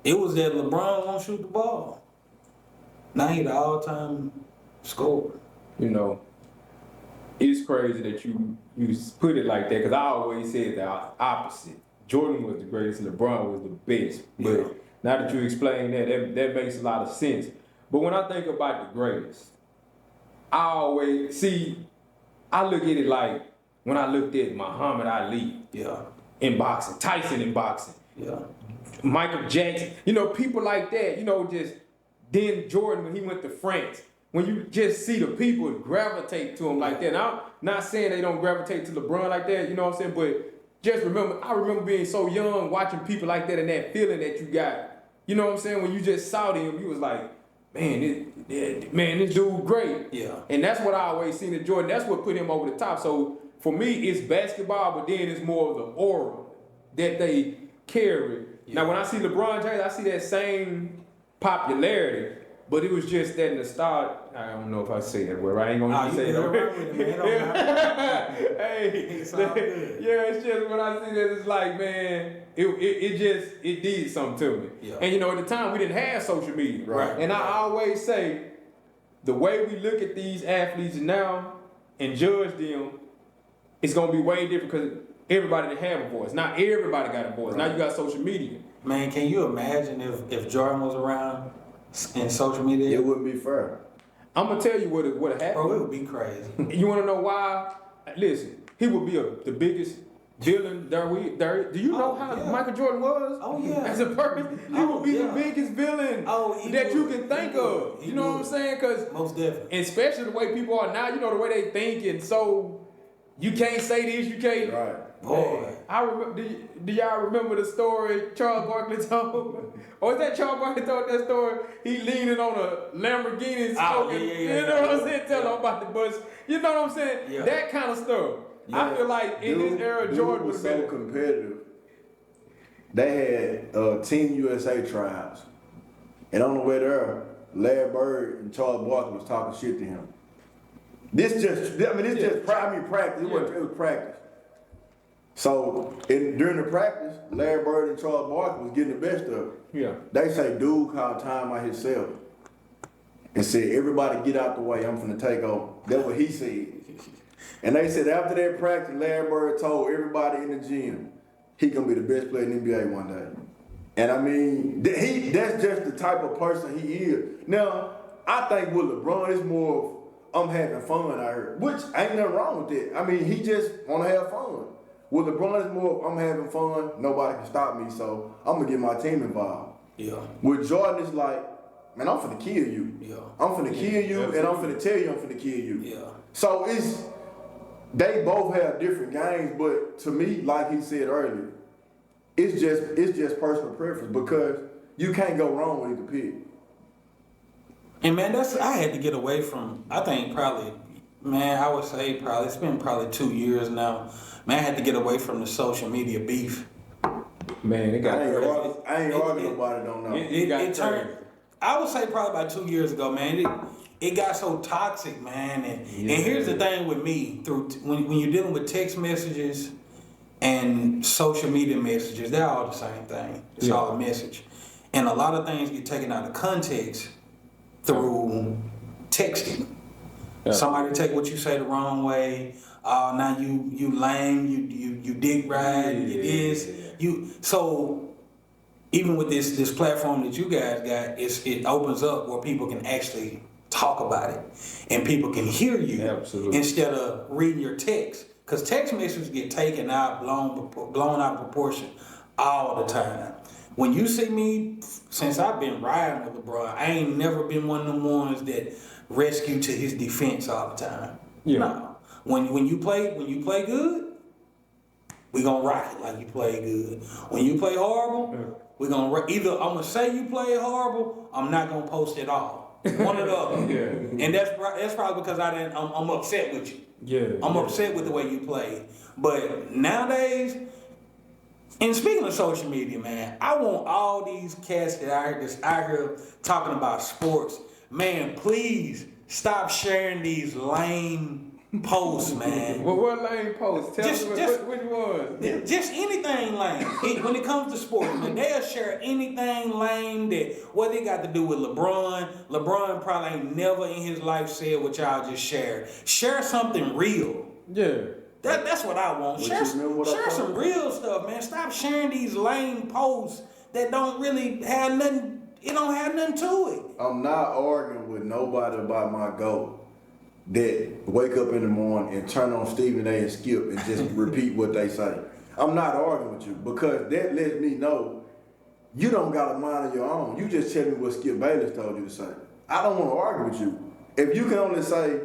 it was that LeBron won't shoot the ball. Now he the all-time scorer. You know, it's crazy that you put it like that, because I always said the opposite. Jordan was the greatest, LeBron was the best. But Yeah. now that you explain that makes a lot of sense. But when I think about the greatest, I look at it like when I looked at Muhammad Ali in boxing, Tyson in boxing, Michael Jackson, people like that, just then Jordan when he went to France. When you just see the people gravitate to him like that. And I'm not saying they don't gravitate to LeBron like that, you know what I'm saying? But just I remember being so young, watching people like that and that feeling that you got. You know what I'm saying? When you just saw them, you was like, man, this dude great. Yeah. And that's what I always seen in Jordan. That's what put him over the top. So for me, it's basketball, but then it's more of the aura that they carry. Yeah. Now, when I see LeBron James, I see that same popularity. But it was just that in the start. I don't know if I say that word. I ain't gonna say that word. Hey, it's just when I see that, it's like, man, it did something to me. Yeah. And at the time we didn't have social media, right? And I always say, the way we look at these athletes now and judge them, it's gonna be way different because everybody didn't have a voice. Not everybody got a voice. Right. Now you got social media. Man, can you imagine if Jordan was around? In social media, it wouldn't be fair. I'm gonna tell you what happened. Bro, it would be crazy. You wanna know why? Listen, he would be the biggest villain there. Do you know how Michael Jordan was? Oh yeah. As a person, he would be the biggest villain that you can think of. You know what I'm saying? Because most definitely, especially the way people are now. The way they think, and so you can't say this, you can't. Right. Boy, I remember. Do y'all remember the story Charles Barkley told? Or is that Charles Barkley told that story? He leaning on a Lamborghini smoking. You know what I'm saying? Tell him about the bus. You know what I'm saying? Yeah. That kind of stuff. Yeah. I feel like in this era, Jordan was so competitive. They had Team USA tryouts, and on the way there, Larry Bird and Charles Barkley was talking shit to him. Practice. It was practice. So during the practice, Larry Bird and Charles Barkley was getting the best of it. Yeah. They say dude called time out himself and said, "Everybody get out the way. I'm finna take over." That's what he said. And they said after that practice, Larry Bird told everybody in the gym he gonna be the best player in the NBA one day. And I mean, that's just the type of person he is. Now, I think with LeBron, it's more of I'm having fun out here, which ain't nothing wrong with it. I mean, he just wanna have fun. With LeBron, it's more I'm having fun, nobody can stop me, so I'm gonna get my team involved. Yeah. With Jordan, it's like, man, I'm finna kill you. Yeah. I'm finna kill you, and I'm finna tell you I'm finna kill you. Yeah. So they both have different games, but to me, like he said earlier, it's just personal preference because you can't go wrong with either pick. And man, I had to get away from. I think probably, man, I would say probably it's been probably 2 years now. Man, I had to get away from the social media beef. Man, it got crazy. I ain't arguing about it, don't know. It turned. I would say probably about 2 years ago, man. It got so toxic, man. And here's the thing with me: when you're dealing with text messages, and social media messages, they're all the same thing. It's all a message. And a lot of things get taken out of context through texting. Yeah. Somebody take what you say the wrong way. Now you lame, you dick ride, you this. So even with this platform that you guys got, it opens up where people can actually talk about it and people can hear you instead of reading your text. Because text messages get taken out, blown out of proportion all the time. When you see me, since I've been riding with LeBron, I ain't never been one of them ones that rescue to his defense all the time. Yeah. No. When you play good, we gonna rock it like you play good. When you play horrible, we gonna either I'm gonna say you play horrible, I'm not gonna post it all. One or the other. And that's probably because I'm upset with you. Yeah. I'm upset with the way you play. But nowadays, and speaking of social media, man, I want all these cats that's out here talking about sports, man, please stop sharing these lame posts, man. Well, what lame posts? Tell us which one. Just anything lame. When it comes to sports, man, they'll share anything lame that what they got to do with LeBron. LeBron probably ain't never in his life said what y'all just shared. Share something real. Yeah. That's what I want. Share some real stuff, man. Stop sharing these lame posts that don't really have nothing. It don't have nothing to it. I'm not arguing with nobody about my goal. That wake up in the morning and turn on Stephen A. and Skip and just repeat what they say. I'm not arguing with you because that lets me know you don't got a mind of your own. You just tell me what Skip Bayless told you to say. I don't want to argue with you. If you can only say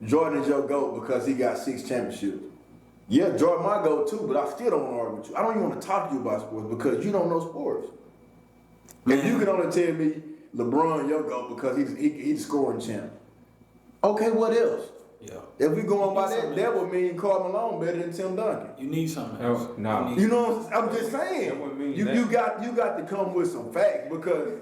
Jordan's your GOAT because he got 6 championships. Yeah, Jordan my GOAT too, but I still don't want to argue with you. I don't even want to talk to you about sports because you don't know sports. Man. If you can only tell me LeBron your GOAT because he's the scoring champ. Okay, what else? Yeah. If we going by that would mean Karl Malone better than Tim Duncan. You need something else. No. You know, I'm just saying. You got to come with some facts because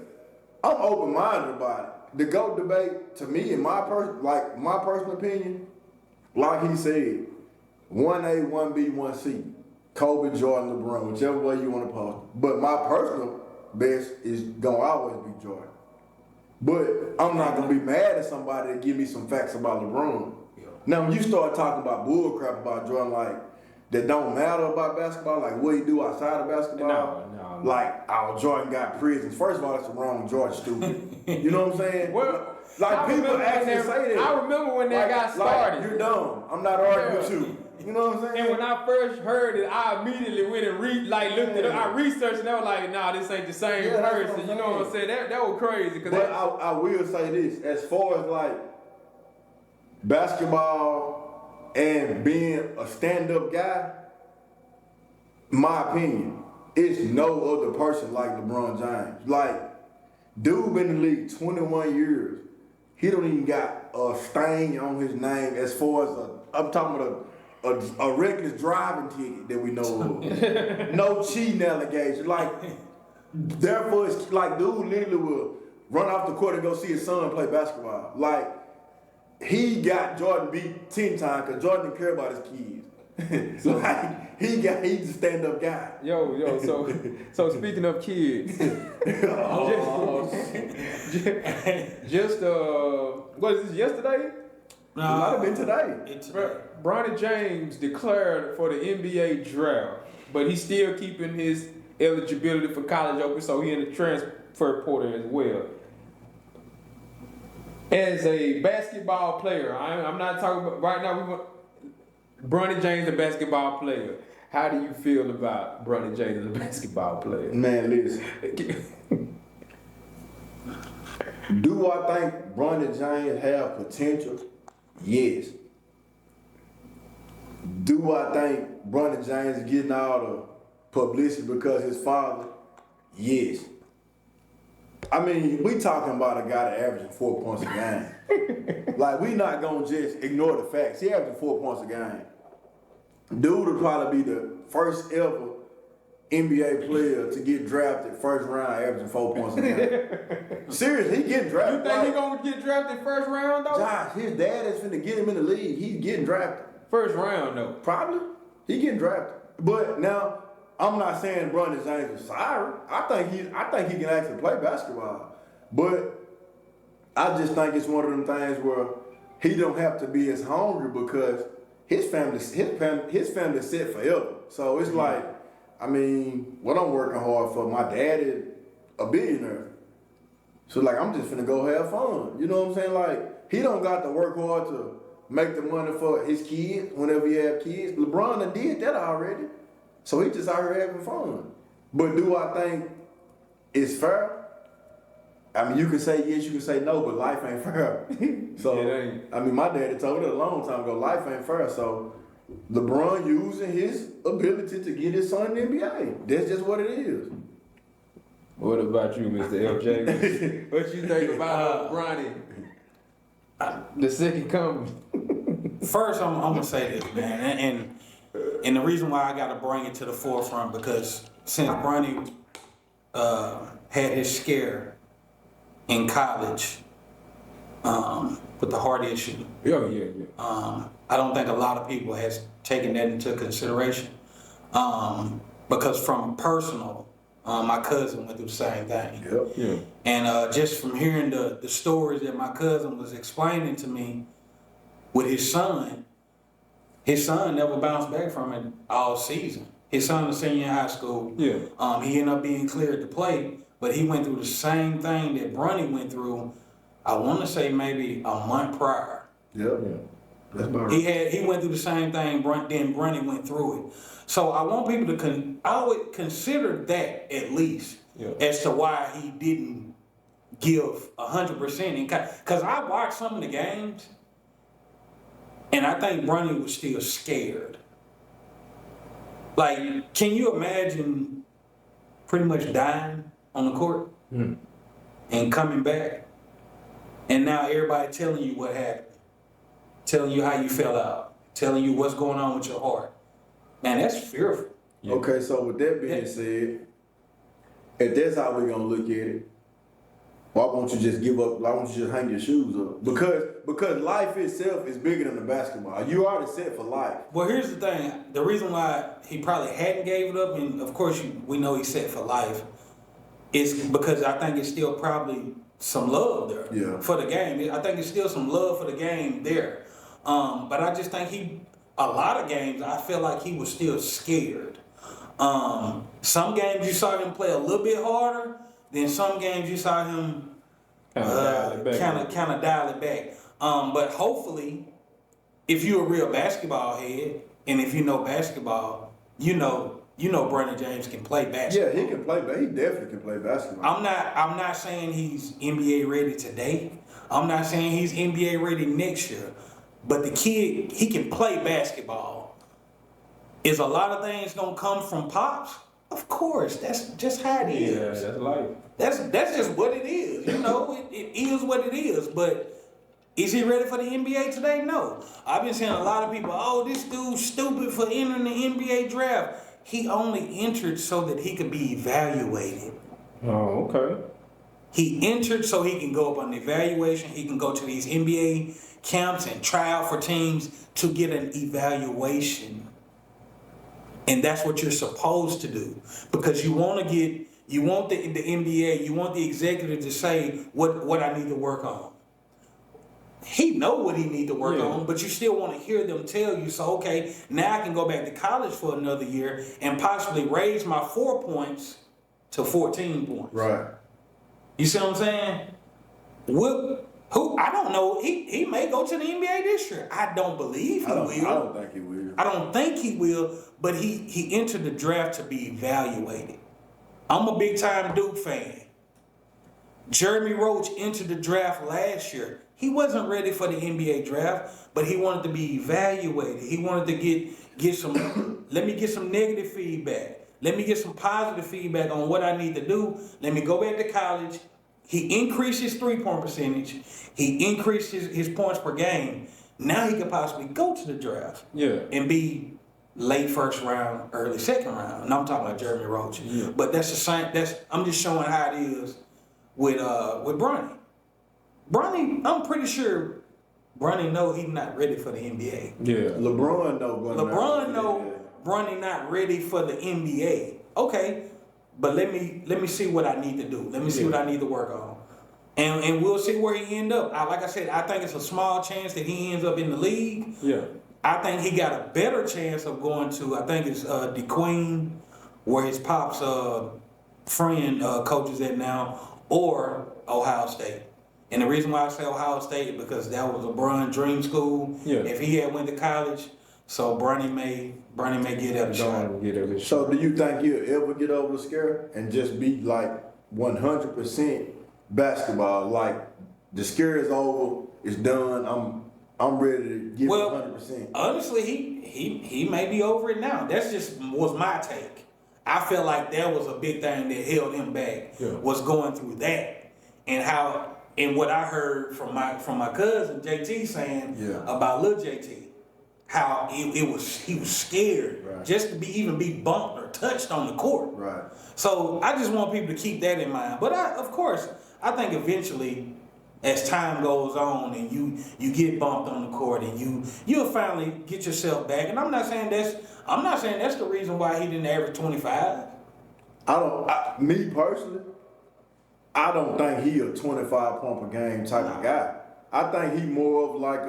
I'm open-minded about it. The GOAT debate, to me, in my personal opinion, like he said, 1A, 1B, 1C. Kobe, Jordan, LeBron, whichever way you want to post. But my personal best is going to always be Jordan. But I'm not going to be mad at somebody that give me some facts about LeBron. Yeah. Now, when you start talking about bull crap about Jordan, like, that don't matter about basketball, like what he do outside of basketball, no. Like, Jordan got prisons. First of all, that's the wrong Jordan, stupid. You know what I'm saying? Well, like, people actually say that. I remember when that got started. You're dumb. I'm not arguing with you. You know what I'm saying? And when I first heard it, I immediately went and looked it up. I researched and I was like, nah, this ain't the same person. You know what I'm saying? That was crazy. But I will say this, as far as like basketball and being a stand-up guy, my opinion, it's no other person like LeBron James. Like, dude been in the league 21 years. He don't even got a stain on his name as far as I'm talking about a reckless driving ticket that we know of. No cheating allegation. Like, therefore, it's like dude literally will run off the court and go see his son play basketball. Like, he got Jordan beat 10 times because Jordan didn't care about his kids. Like, he's a stand-up guy. Yo, so speaking of kids, just what is this, yesterday? No, it might have been today. Bronny James declared for the NBA draft, but he's still keeping his eligibility for college open, so he in the transfer portal as well. As a basketball player, I'm not talking about right now. We want Bronny James, a basketball player. How do you feel about Bronny James as a basketball player? Man, listen. Do I think Bronny James have potential? Yes. Do I think Bronny James is getting all the publicity because his father? Yes. I mean, we talking about a guy that averaging 4 points a game. Like, we not gonna just ignore the facts. He averaging 4 points a game. Dude would probably be the first ever NBA player to get drafted first round averaging 4 points a game. Seriously, he getting drafted. You think he gonna get drafted first round though? Josh, his dad is finna get him in the league. He's getting drafted. First round though. Probably. He getting drafted. But now, I'm not saying Bronny James is sorry. I think he can actually play basketball. But I just think it's one of them things where he don't have to be as hungry because his family's set forever. So it's like, I mean, what I'm working hard for, my dad is a billionaire. So like, I'm just finna go have fun. You know what I'm saying? Like, he don't got to work hard to make the money for his kids whenever he have kids. LeBron done did that already. So he just out here having fun. But do I think it's fair? I mean, you can say yes, you can say no, but life ain't fair. So, I mean, my daddy told me that a long time ago, life ain't fair. So, LeBron using his ability to get his son in the NBA. That's just what it is. What about you, Mr. LJ? What you think about Bronny? The second coming. First, I'm gonna say this, man, and the reason why I gotta bring it to the forefront because since Bronny had his scare in college with the heart issue. Yeah. I don't think a lot of people has taken that into consideration because from personal, my cousin went through the same thing. Yep. Yeah. And just from hearing the stories that my cousin was explaining to me with his son never bounced back from it all season. His son was senior in high school. Yeah. He ended up being cleared to play, but he went through the same thing that Bronny went through, I want to say maybe a month prior. Yep. Yeah. That's about right. He went through the same thing, then Bronny went through it. So I want people to I would consider that at least as to why he didn't give 100%. Because I watched some of the games, and I think Bronny was still scared. Like, can you imagine pretty much dying on the court and coming back, and now everybody telling you what happened, telling you how you fell out, telling you what's going on with your heart? Man, that's fearful. Yeah. Okay, so with that being said, if that's how we're gonna look at it, why won't you just give up? Why won't you just hang your shoes up? Because life itself is bigger than the basketball. You already set for life. Well, here's the thing. The reason why he probably hadn't gave it up, and of course we know he's set for life, is because I think it's still probably some love there for the game. I think it's still some love for the game there. But I just think a lot of games, I feel like he was still scared. Some games you saw him play a little bit harder. Then some games you saw him kind of dial it back. But hopefully, if you're a real basketball head, and if you know basketball, you know Bronny James can play basketball. Yeah, he can play. He definitely can play basketball. I'm not saying he's NBA ready today. I'm not saying he's NBA ready next year. But the kid, he can play basketball. Is a lot of things gonna come from pops? Of course, that's just how it is. Yeah, that's life. That's just what it is. You know, it is what it is. But is he ready for the NBA today? No. I've been seeing a lot of people, this dude's stupid for entering the NBA draft. He only entered so that he could be evaluated. Oh, okay. He entered so he can go up on the evaluation. He can go to these NBA camps and try out for teams to get an evaluation. And that's what you're supposed to do. Because you want the NBA, you want the executive to say what I need to work on. He know what he need to work on, but you still want to hear them tell you, so okay, now I can go back to college for another year and possibly raise my 4 points to 14 points. Right. You see what I'm saying? Who I don't know. He may go to the NBA this year. I don't believe he will. I don't think he will. I don't think he will, but he entered the draft to be evaluated. I'm a big time Duke fan. Jeremy Roach entered the draft last year. He wasn't ready for the NBA draft, but he wanted to be evaluated. He wanted to get some, let me get some negative feedback. Let me get some positive feedback on what I need to do. Let me go back to college. He increased his 3-point percentage. He increased his points per game. Now he could possibly go to the draft and be late first round, early second round. And I'm talking about Jeremy Roach. Yeah. But that's the same. I'm just showing how it is with Bronny. Bronny, I'm pretty sure Bronny know he's not ready for the NBA. Yeah. LeBron know. Bronny not ready for the NBA. Okay, but let me see what I need to do. Let me see what I need to work on. And we'll see where he end up. Like I said, I think it's a small chance that he ends up in the league. Yeah. I think he got a better chance of going to, I think it's DeQueen, where his pop's friend coaches at now, or Ohio State. And the reason why I say Ohio State is because that was LeBron dream school. Yeah. If he had went to college, so Bronny may get that shot. So do you think he'll ever get over the scare and just be like 100% basketball? Like the scare is over, it's done. I'm ready to give it 100%. Honestly, he may be over it now. That's just was my take. I felt like that was a big thing that held him back. Yeah. Was going through that, and what I heard from my cousin JT saying about Lil JT, how he was scared just to even be bumped or touched on the court. Right. So I just want people to keep that in mind. But of course, I think eventually, as time goes on and you get bumped on the court and you'll finally get yourself back. And I'm not saying that's the reason why he didn't average 25. Me personally, I don't think he a 25 point per game type of guy. I think he more of like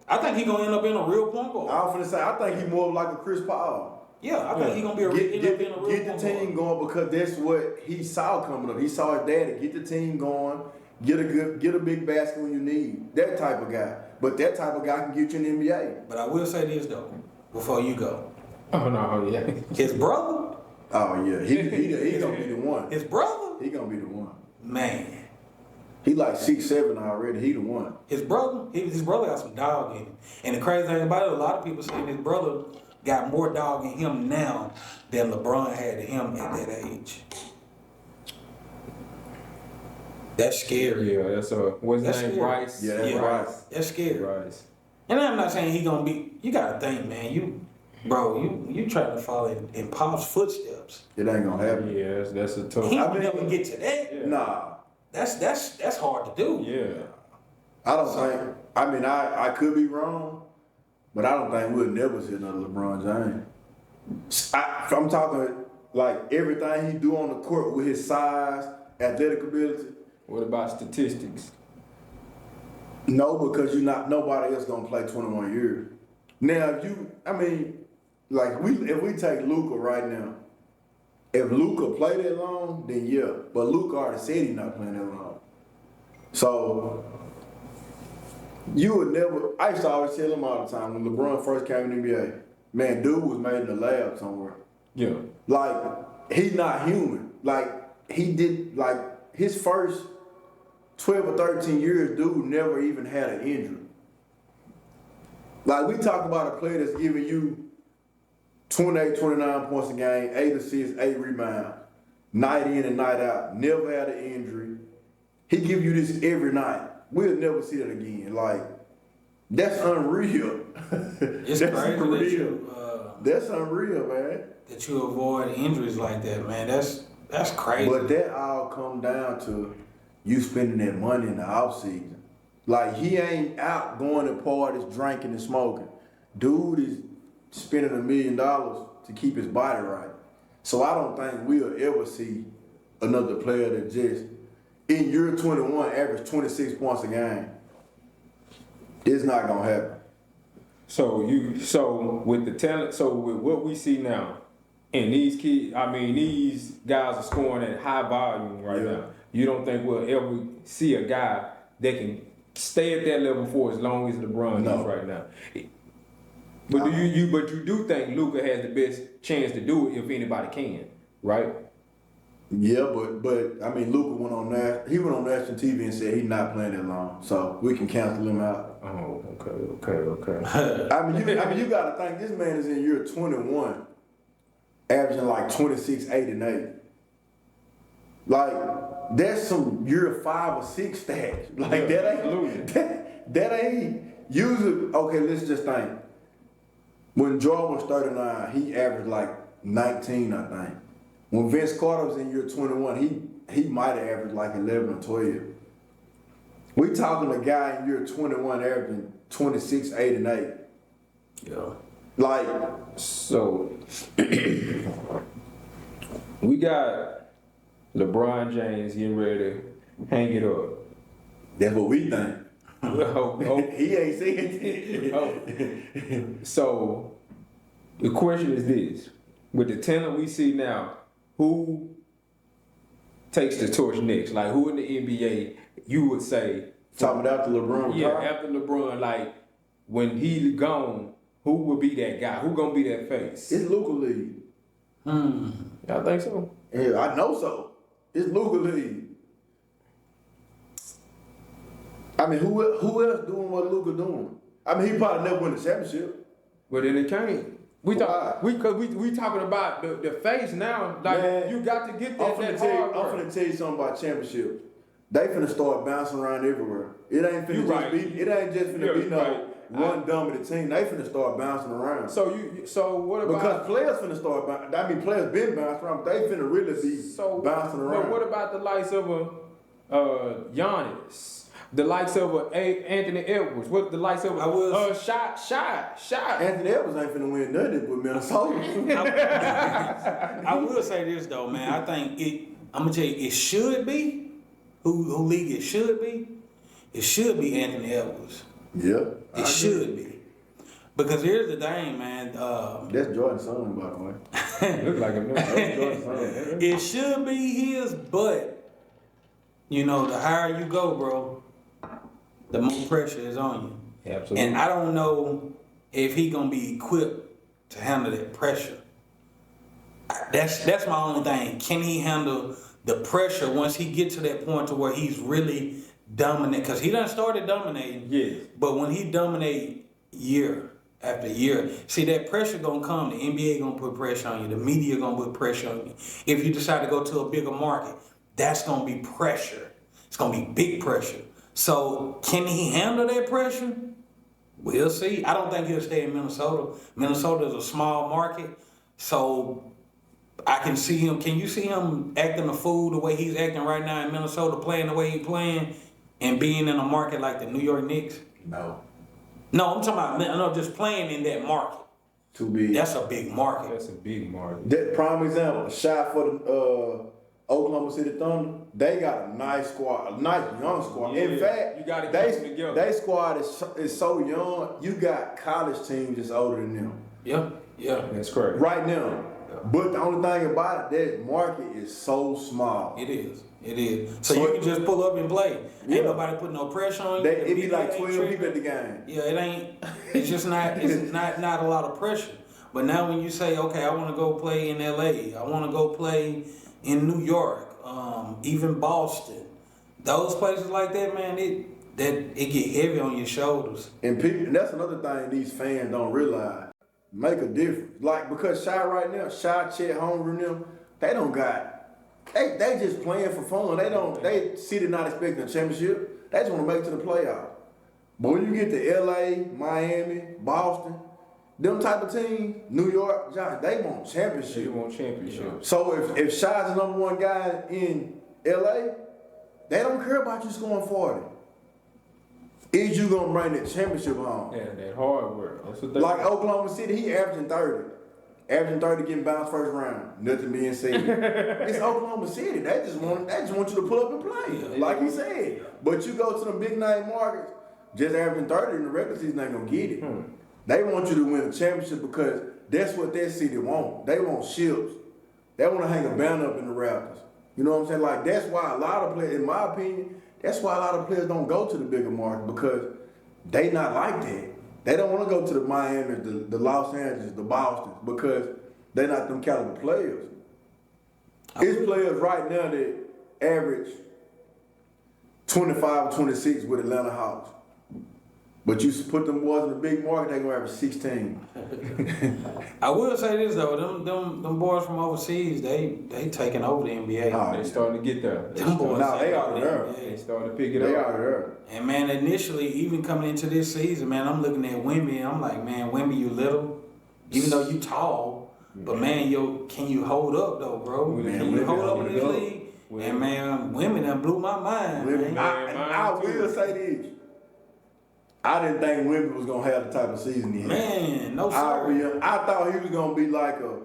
I think he gonna end up in a real point guard. I was gonna say I think he more of like a Chris Paul. Yeah, I think he gonna be end up in a real get the point team guard. going because that's what he saw coming up. He saw his daddy get the team going. Get a big basket when you need. That type of guy. But that type of guy can get you in the NBA. But I will say this though, before you go. Oh no, yeah. His brother. Oh yeah, he gonna be the one. His brother. He gonna be the one. Man. He like 6'7" already. He the one. His brother got some dog in him. And the crazy thing about it, a lot of people saying his brother got more dog in him now than LeBron had in him at that age. That's scary. Yeah, that's what's his name? Bryce. Yeah, that's Bryce. That's scary. Bryce. And I'm not saying he gonna be. You gotta think, man. You trying to follow in Pop's footsteps. It ain't gonna happen. Yeah, that's a tough. He will never get to that. Yeah. Nah. That's hard to do. Yeah. I don't think. I mean, I could be wrong, but I don't think we'll never see another LeBron James. I'm talking like everything he do on the court with his size, athletic ability. What about statistics? No, because nobody else gonna play 21 years. Now, if we take Luka right now, if Luka play that long, then yeah. But Luka already said he's not playing that long. So you would never. I used to always tell him all the time when LeBron first came in the NBA, man, dude was made in the lab somewhere. Yeah. Like he's not human. Like he did. Like his first 12 or 13 years, dude never even had an injury. Like we talk about a player that's giving you 28, 29 points a game, 8 assists, 8 rebounds, night in and night out, never had an injury. He give you this every night. We'll never see that again. Like, that's unreal. It's that's crazy unreal. That's unreal, man. That you avoid injuries like that, man. That's crazy. But that all come down to you spending that money in the off season. Like he ain't out going to parties, drinking and smoking. Dude is spending $1 million to keep his body right. So I don't think we'll ever see another player that just in year 21 average 26 points a game. It's not gonna happen. So with the talent, with what we see now, and these kids, these guys are scoring at high volume right now. You don't think we'll ever see a guy that can stay at that level for as long as LeBron is right now? But you do think Luka has the best chance to do it if anybody can, right? Yeah, but Luka went on national TV and said he's not playing that long, so we can cancel him out. Oh, okay. You got to think this man is in year 21, averaging like 26, 8, and 8. Like that's some year 5 or 6 stats. Like that ain't usually. Okay, let's just think. When Jordan was 39, he averaged like 19, I think. When Vince Carter was in year 21, he might have averaged like 11 or 12. We talking a guy in year 21 averaging 26, 8, and 8. Yeah. Like, So we got LeBron James getting ready to hang it up. that's what we think. He ain't saying it. So the question is this: with the talent we see now, who takes the torch next? Like, who in the NBA you would say? Talking after LeBron. Yeah, after LeBron, like when he gone, who would be that guy? Who gonna be that face? It's Luka League. Y'all think so? Yeah, I know so. It's Luka League. I mean, who else doing what Luka doing? I mean, he probably never win the championship. But then it can't. We talk, we talking about the face now. Like, man, you got to get that. I'm finna tell you something about championship. They finna start bouncing around everywhere. It ain't finna it ain't just finna be one dominant team. They finna start bouncing around. So what about, because players finna start bouncing. I mean, players been bouncing around, but they finna really be bouncing around. But what about the likes of Giannis? The likes of Anthony Edwards? What the likes of Shot? Anthony Edwards ain't finna win nothing with Minnesota. I will say this though, man. I think I'm gonna tell you, it should be. Who league it should be? It should be Anthony Edwards. Yeah. It should be. Because here's the thing, man. That's Jordan's son, by the way. Look like him. That's Jordan's son. It should be his, but you know, the higher you go, bro, the more pressure is on you. Absolutely. And I don't know if he gonna be equipped to handle that pressure. That's my only thing. Can he handle the pressure once he get to that point to where he's really dominant? Because he done started dominating. Yes. But when he dominate year after year, see that pressure gonna come. The NBA gonna put pressure on you. The media gonna put pressure on you. If you decide to go to a bigger market, that's gonna be pressure. It's gonna be big pressure. So can he handle that pressure? We'll see. I don't think he'll stay in Minnesota. Minnesota is a small market, so I can see him. Can you see him acting a fool the way he's acting right now in Minnesota, playing the way he's playing, and being in a market like the New York Knicks? No. No, I'm talking about just playing in that market. Too big. That's a big market. That's a big market. That prime example, shot for the Oklahoma City Thunder. They got a nice squad, a nice young squad. Yeah, in fact, you gotta keep them together. They squad is so young. You got college teams that's older than them. Yeah. That's correct. Right now. But the only thing about it, that market is so small. It is. So you can just pull up and play. Yeah. Ain't nobody putting no pressure on you. It be like 12 people at the game. Yeah, it ain't. It's just not. It's not a lot of pressure. But now when you say, okay, I want to go play in LA, I want to go play in New York, even Boston, those places like that, man, it get heavy on your shoulders. And that's another thing these fans don't realize. Make a difference. Like, because Shy right now, Shy, Chet, Holmgren, them, they just playing for fun. They seated not expecting a championship. They just want to make it to the playoffs. But when you get to LA, Miami, Boston, them type of teams, New York, Josh, they want championship. They want championship. So if Shy's the number one guy in LA, they don't care about you scoring 40. Is you gonna bring that championship home? Yeah, that hard work. That's what they like Oklahoma City, he averaging 30. Averaging 30, getting bounced first round. Nothing being said. It's Oklahoma City. They just want you to pull up and play, like he said. But you go to the big name markets, just averaging 30 in the regular season ain't gonna get it. They want you to win a championship because that's what that city want. They want ships. They want to hang a banner up in the Raptors. You know what I'm saying? Like, that's why a lot of players, in my opinion, that's why a lot of players don't go to the bigger market, because they not like that. They don't want to go to the Miami, the Los Angeles, the Boston, because they're not them caliber players. It's players right now that average 25 or 26 with Atlanta Hawks. But you put them boys in the big market, they gonna average 16. I will say this though, them boys from overseas, they taking over the NBA. They starting to get there. They are there. They starting to pick it up. They are there. And man, initially, even coming into this season, man, I'm looking at Wemby and I'm like, man, Wemby, you little, even though you tall, but man, can you hold up though, bro? Can you hold up in this league? And man, Wemby done blew my mind. I will say this. I didn't think Wemby was gonna have the type of season he had. Man, no sir. I thought he was gonna be like a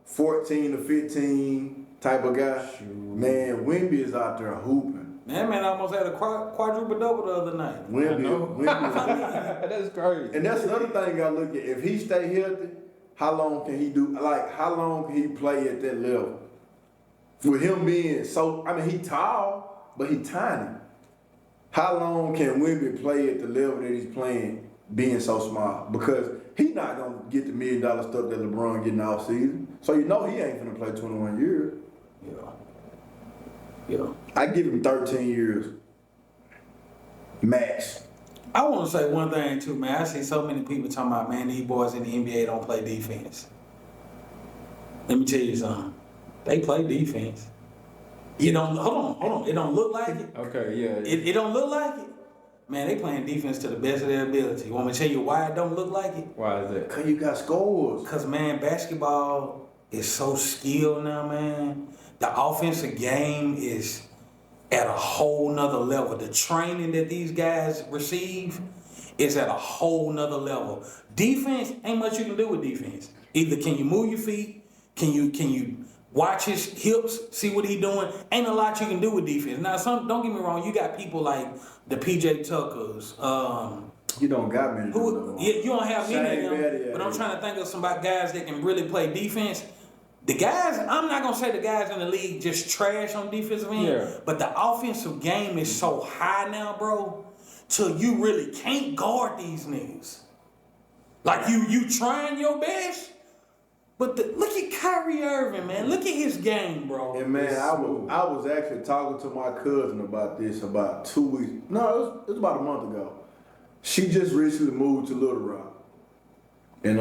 14 to 15 type of guy. Shoot. Man, Wemby is out there hooping. That man almost had a quadruple double the other night. Wemby is That's crazy. and that's another thing I look at. If he stay healthy, how long can he do? Like, how long can he play at that level? With him being so, I mean, he tall, but he tiny. How long can Wemby play at the level that he's playing, being so small? Because he's not gonna get the $1 million stuff that LeBron getting off season. So you know he ain't gonna play 21 years. Yeah. I give him 13 years max. I want to say one thing too, man. I see so many people talking about, man, these boys in the NBA don't play defense. Let me tell you something. They play defense. You don't, hold on. It don't look like it. Okay, yeah. It don't look like it. Man, they playing defense to the best of their ability. Want me to tell you why it don't look like it? Why is that? Cause you got scores. Because, man, basketball is so skilled now, man. The offensive game is at a whole nother level. The training that these guys receive is at a whole nother level. Defense, ain't much you can do with defense. Either can you move your feet, can you watch his hips, see what he doing. Ain't a lot you can do with defense. Now, don't get me wrong, you got people like the PJ Tuckers. You don't got many. You don't have many of them. Shane But I'm trying to think of some guys that can really play defense. The guys, I'm not gonna say the guys in the league just trash on defensive end, but the offensive game is so high now, bro, till you really can't guard these niggas. Like you trying your best, but look at Kyrie Irving, man. Look at his game, bro. And man, I was actually talking to my cousin about this about 2 weeks. No, it was about a month ago. She just recently moved to Little Rock, and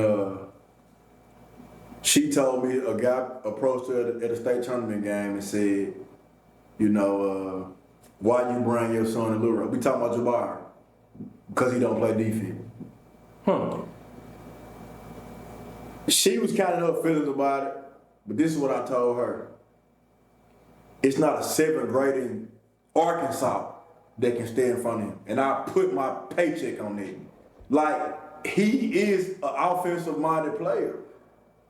she told me a guy approached her at a state tournament game and said, you know, why you bring your son to Little Rock? We talking about Jabbar because he don't play defense. Huh. She was kind of her feelings about it, but this is what I told her. It's not a 7th grade in Arkansas that can stay in front of him. And I put my paycheck on it. Like, he is an offensive-minded player.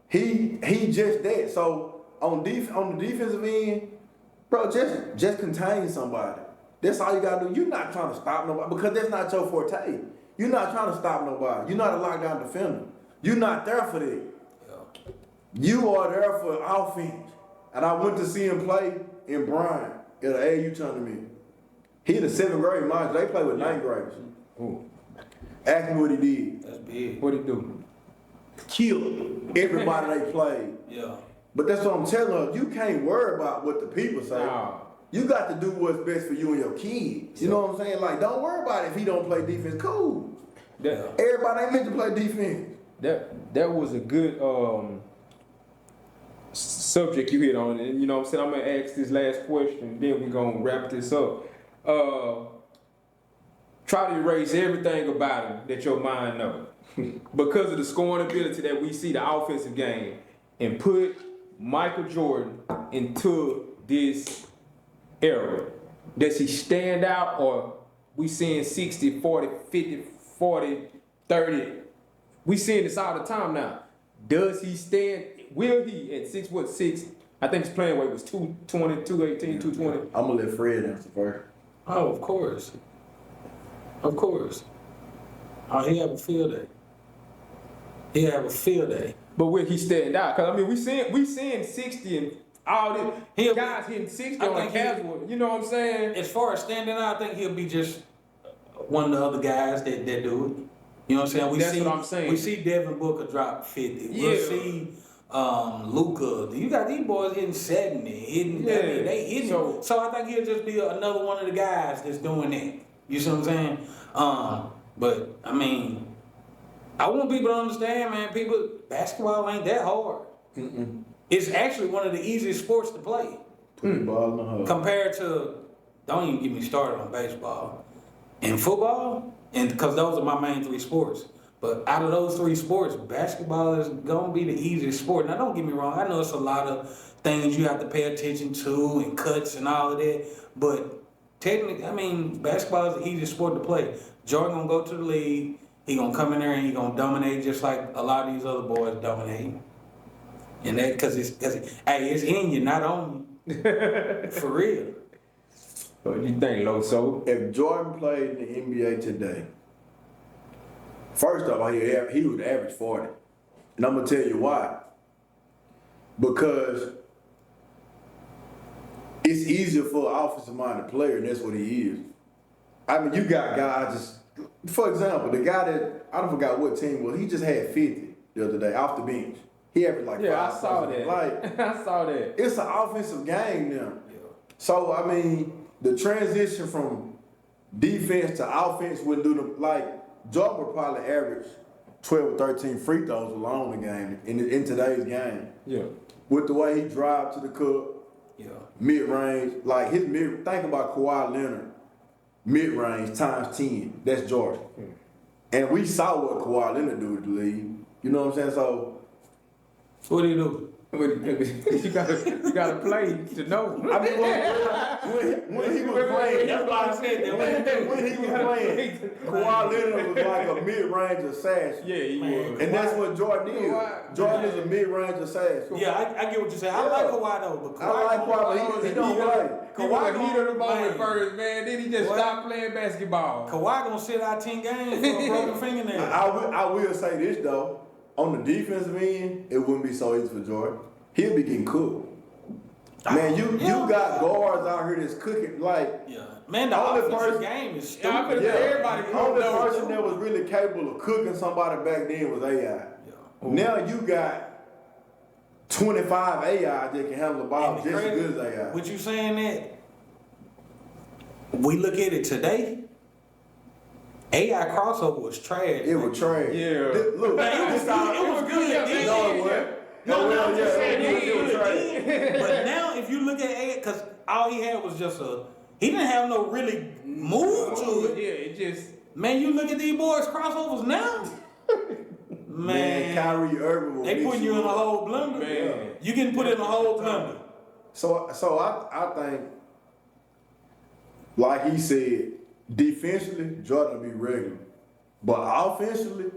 He just that. So on the defensive end, bro, just contain somebody. That's all you gotta do. You're not trying to stop nobody because that's not your forte. You're not trying to stop nobody. You're not a lockdown defender. You're not there for that. Yeah. You are there for offense. And I went to see him play in Bryan at an AAU tournament. He in the 7th grade, mind you. They play with 9th graders. Ooh. Ask me what he did. That's big. What'd he do? Killed everybody they played. Yeah. But that's what I'm telling you. You can't worry about what the people say. Nah. You got to do what's best for you and your kids. You know what I'm saying? Like, don't worry about it if he don't play defense. Cool. Everybody ain't meant to play defense. That was a good subject you hit on. And you know what I'm saying? I'm going to ask this last question, then we're going to wrap this up. Try to erase everything about him that your mind knows. Because of the scoring ability that we see, the offensive game, and put Michael Jordan into this era. Does he stand out, or we seeing 60, 40, 50, 40, 30? We seeing this all the time now. Does he stand? Will he at 6'6"? I think his playing weight was 220, 218, 220. I'm gonna let Fred answer first. Oh, of course. Of course. Oh, he have a field day. He have a field day. But will he stand out? Because I mean, we seeing 60 and all this. Guys hitting 60 on a casual. You know what I'm saying? As far as standing out, I think he'll be just one of the other guys that do it. You know what I'm saying? That's what I'm saying. We see Devin Booker drop 50. Yeah. We'll see Luka. You got these boys hitting 70, hitting. Yeah. I mean, they hitting. So I think he'll just be another one of the guys that's doing that. You see what I'm saying? But I mean, I want people to understand, man. Basketball ain't that hard. Mm-mm. It's actually one of the easiest sports to play. Put the ball in the hole. Compared to, don't even get me started on baseball and football, and because those are my main 3 sports. But out of those 3 sports, basketball is gonna be the easiest sport. Now, don't get me wrong. I know it's a lot of things you have to pay attention to and cuts and all of that. But technically, I mean, basketball is the easiest sport to play. Jordan gonna go to the league. He gonna come in there and he gonna dominate just like a lot of these other boys dominate. And that because it's in you, not on you. For real. What do you think, Lowso? If Jordan played in the NBA today, first off, he would average 40. And I'm going to tell you why. Because it's easier for an offensive-minded player, and that's what he is. I mean, you got guys just, for example, the guy that, I don't forgot what team was, he just had 50 the other day off the bench. He averaged like 5. I saw that. Like, I saw that. it's an offensive game now. Yeah. So, I mean, the transition from defense to offense wouldn't do the, like, Jordan would probably average 12 or 13 free throws along the game in today's game. Yeah. With the way he drive to the cup, mid-range, like his mid, think about Kawhi Leonard, mid-range times 10, that's Jordan. And we saw what Kawhi Leonard do to the league. You know what I'm saying? So, what do you do? you gotta play to know. I mean, when he was playing, that's why I said that. when he was playing, Kawhi Leonard was like a mid-range assassin. Yeah, he was. And that's what Jordan is. Jordan is a mid-range assassin. Yeah, I get what you're saying. I like Kawhi though, but I like Kawhi, but he don't play. Kawhi the heat of the moment first, man. Then he just stopped playing basketball. Kawhi gonna sit out 10 games for a broken fingernail. I will say this though. On the defensive end, it wouldn't be so easy for Jordan. He'll be getting cooked. Man, you got guards out here that's cooking like. Yeah, man, the offensive game is stupid. Everybody the only person that was really capable of cooking somebody back then was AI. Yeah. Now you got 25 AI that can handle the ball just as good as AI. What you saying that? We look at it today. AI crossover was trash. It was trash. Yeah. Look, man, it was good. It was trash. But now, if you look at AI, because all he had was just he didn't have no really move to it. Yeah, it just. Man, you look at these boys crossovers now. Man, Kyrie Irving. They putting you in a whole blender. Man. You getting put in a whole blender. So I think, like he said, defensively, Jordan would be regular. But offensively,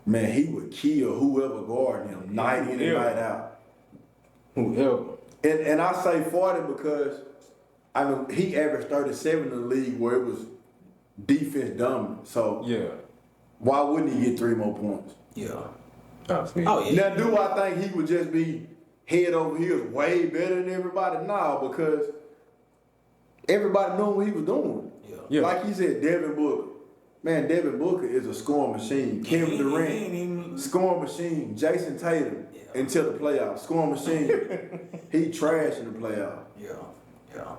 man, he would kill whoever guarding him night in and night out. Whoever. And I say 40 because, I mean, he averaged 37 in the league where it was defense dominant. So, why wouldn't he get 3 more points? Yeah. Oh, yeah. Now, do I think he would just be head over heels way better than everybody? No, because everybody knew what he was doing. Yeah. Like he said, Devin Booker. Man, Devin Booker is a scoring machine. Kevin Durant, scoring machine. Jason Tatum, until the playoffs, scoring machine. He trash in the playoffs. Yeah.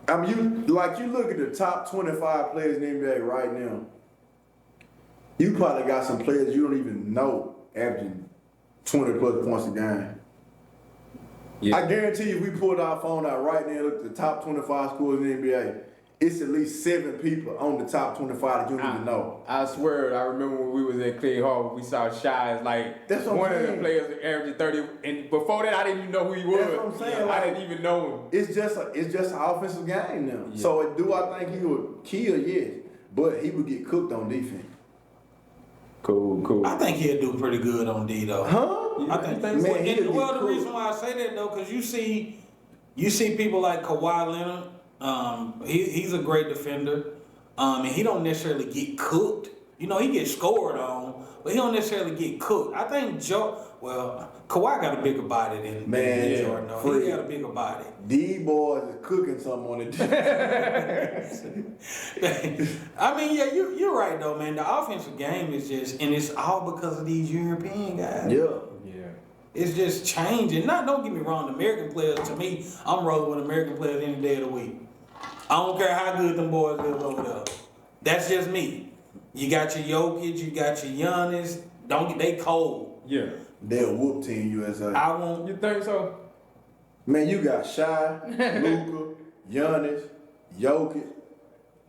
I mean, you look at the top 25 players in the NBA right now. You probably got some players you don't even know averaging 20 plus points a game. Yeah. I guarantee you, if we pulled our phone out right now and looked at the top 25 scores in the NBA, it's at least 7 people on the top 25 that you don't even know. I swear, I remember when we was at Clay Hall, we saw Shy as like that's one of the players averaging 30. And before that, I didn't even know who he was. That's what I'm saying. I didn't even know him. It's just an offensive game now. Yeah. So do I think he would kill? Yes, but he would get cooked on defense. Cool. I think he'll do pretty good on D though. Huh? I think man, the reason why I say that though, because you see people like Kawhi Leonard. He's a great defender, and he don't necessarily get cooked. You know, he gets scored on, but he don't necessarily get cooked. I think Kawhi got a bigger body than Jordan. No, he got a bigger body. These boys is cooking something on it. I mean, yeah, you're right though, man. The offensive game is just, and it's all because of these European guys. Yeah. It's just changing. Don't get me wrong, the American players, to me, I'm rolling with American players any day of the week. I don't care how good them boys live over there. That's just me. You got your Jokic, you got your Giannis. They cold. Yeah. They'll whoop Team USA. You think so? Man, you got Shy, Luka, Giannis, Jokic.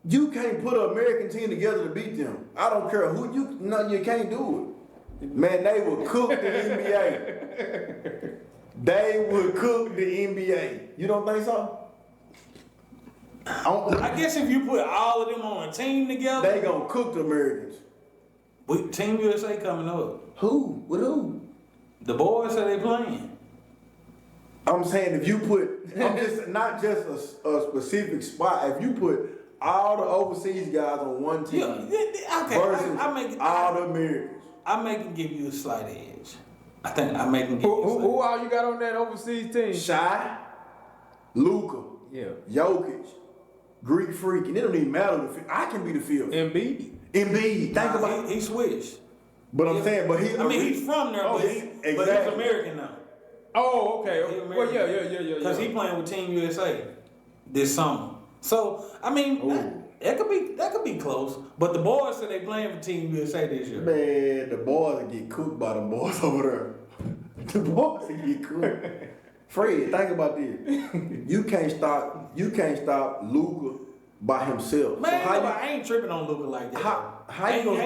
You can't put an American team together to beat them. I don't care who you can't do it. Man, they would cook the NBA. They would cook the NBA. You don't think so? I guess if you put all of them on a team together, they gonna cook the Americans. with Team USA coming up. Who? With who? The boys that they playing. I'm saying if you put, not just a specific spot. If you put all the overseas guys on one team Okay, versus all the Americans, I make him give you a slight edge. I think I make him give you a slight Who all you got on that overseas team? Shai, Luka, Jokic, Greek Freak, and it don't even matter. I can be the field. Embiid. Think about it. He switched. But I'm saying, but he's from there, but he's American now. Oh, okay. Well, yeah. Because he playing with Team USA this summer. So I mean, that could be close. But the boys said they playing for Team USA this year. Man, the boys will get cooked by the boys over there. The boys will get cooked. Fred, think about this. You can't stop Luka by himself. Man, so I ain't tripping on Luka like that. How you gonna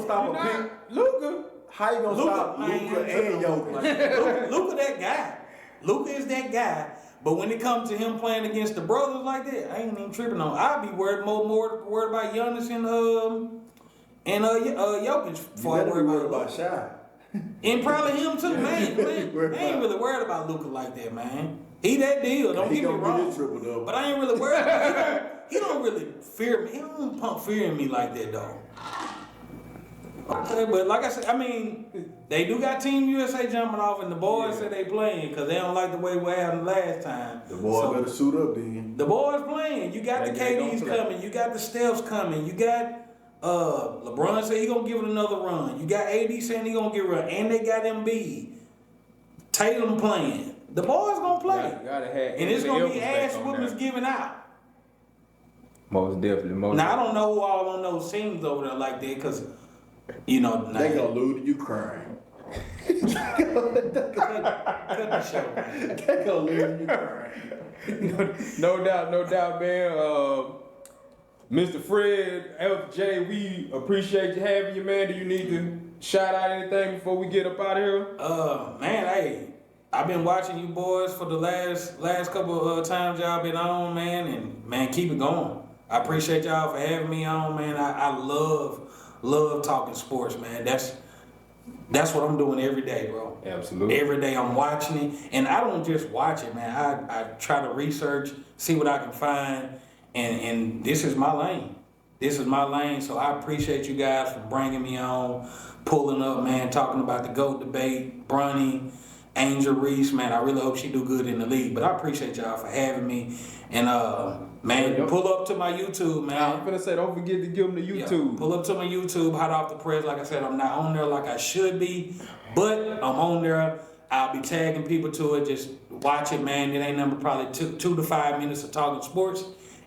stop a pick? Luka. How you gonna stop Luka and Jokic? Luka that guy. Luka is that guy. But when it comes to him playing against the brothers like that, I ain't even tripping on. I'd be worried more about Giannis and Jokic before I worry about Shai. And probably him too, man. I ain't really worried about Luka like that, man. He that deal. Don't get me wrong. But I ain't really worried about him. He don't really fear me. He don't pump fear in me like that, though. Okay, but like I said, I mean, they do got Team USA jumping off, and the boys say they playing because they don't like the way we had them last time. The boys better suit up then. The boys playing. You got the KDs coming. You got the Stephs coming. You got LeBron said he gonna give it another run. You got AD saying he gonna give it a run, and they got Embiid. Tatum playing. The boys gonna play, and it's gonna be ass whoopings giving out. Most definitely. Now I don't know who all on those teams over there like that, cause you know they gonna lose to Ukraine. Cut the show, man. They gonna lose to Ukraine. No doubt, man. Mr. Fred, FJ, we appreciate you having you, man. Do you need to shout out anything before we get up out of here? Man, hey, I've been watching you boys for the last couple of times y'all been on, man, and man, keep it going. I appreciate y'all for having me on, man. I love talking sports, man. That's what I'm doing every day, bro. Absolutely. Every day I'm watching it, and I don't just watch it, man. I try to research, see what I can find, and this is my lane. This is my lane, so I appreciate you guys for bringing me on, pulling up, man, talking about the GOAT debate, Bronny, Angel Reese, man. I really hope she do good in the league, but I appreciate y'all for having me, and man, pull up to my YouTube, man. I'm gonna say, don't forget to give them the YouTube. Pull up to my YouTube, Hot Off the Press. Like I said, I'm not on there like I should be, but I'm on there. I'll be tagging people to it. Just watch it, man. It ain't number probably 2 to 5 minutes of talking sports,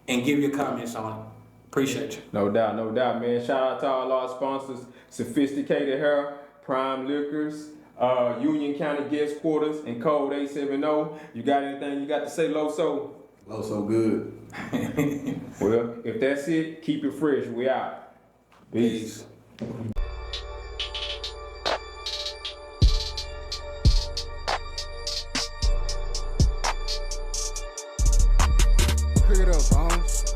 and give your comments on it. Appreciate you. No doubt, man. Shout out to all our sponsors: Sophisticated Hair, Prime Liquors, Union County Guest Quarters, and Code 870. You got anything you got to say, Lowso? Lowso good. Well, if that's it, keep it fresh. We out. Peace. Pick it up, Bones.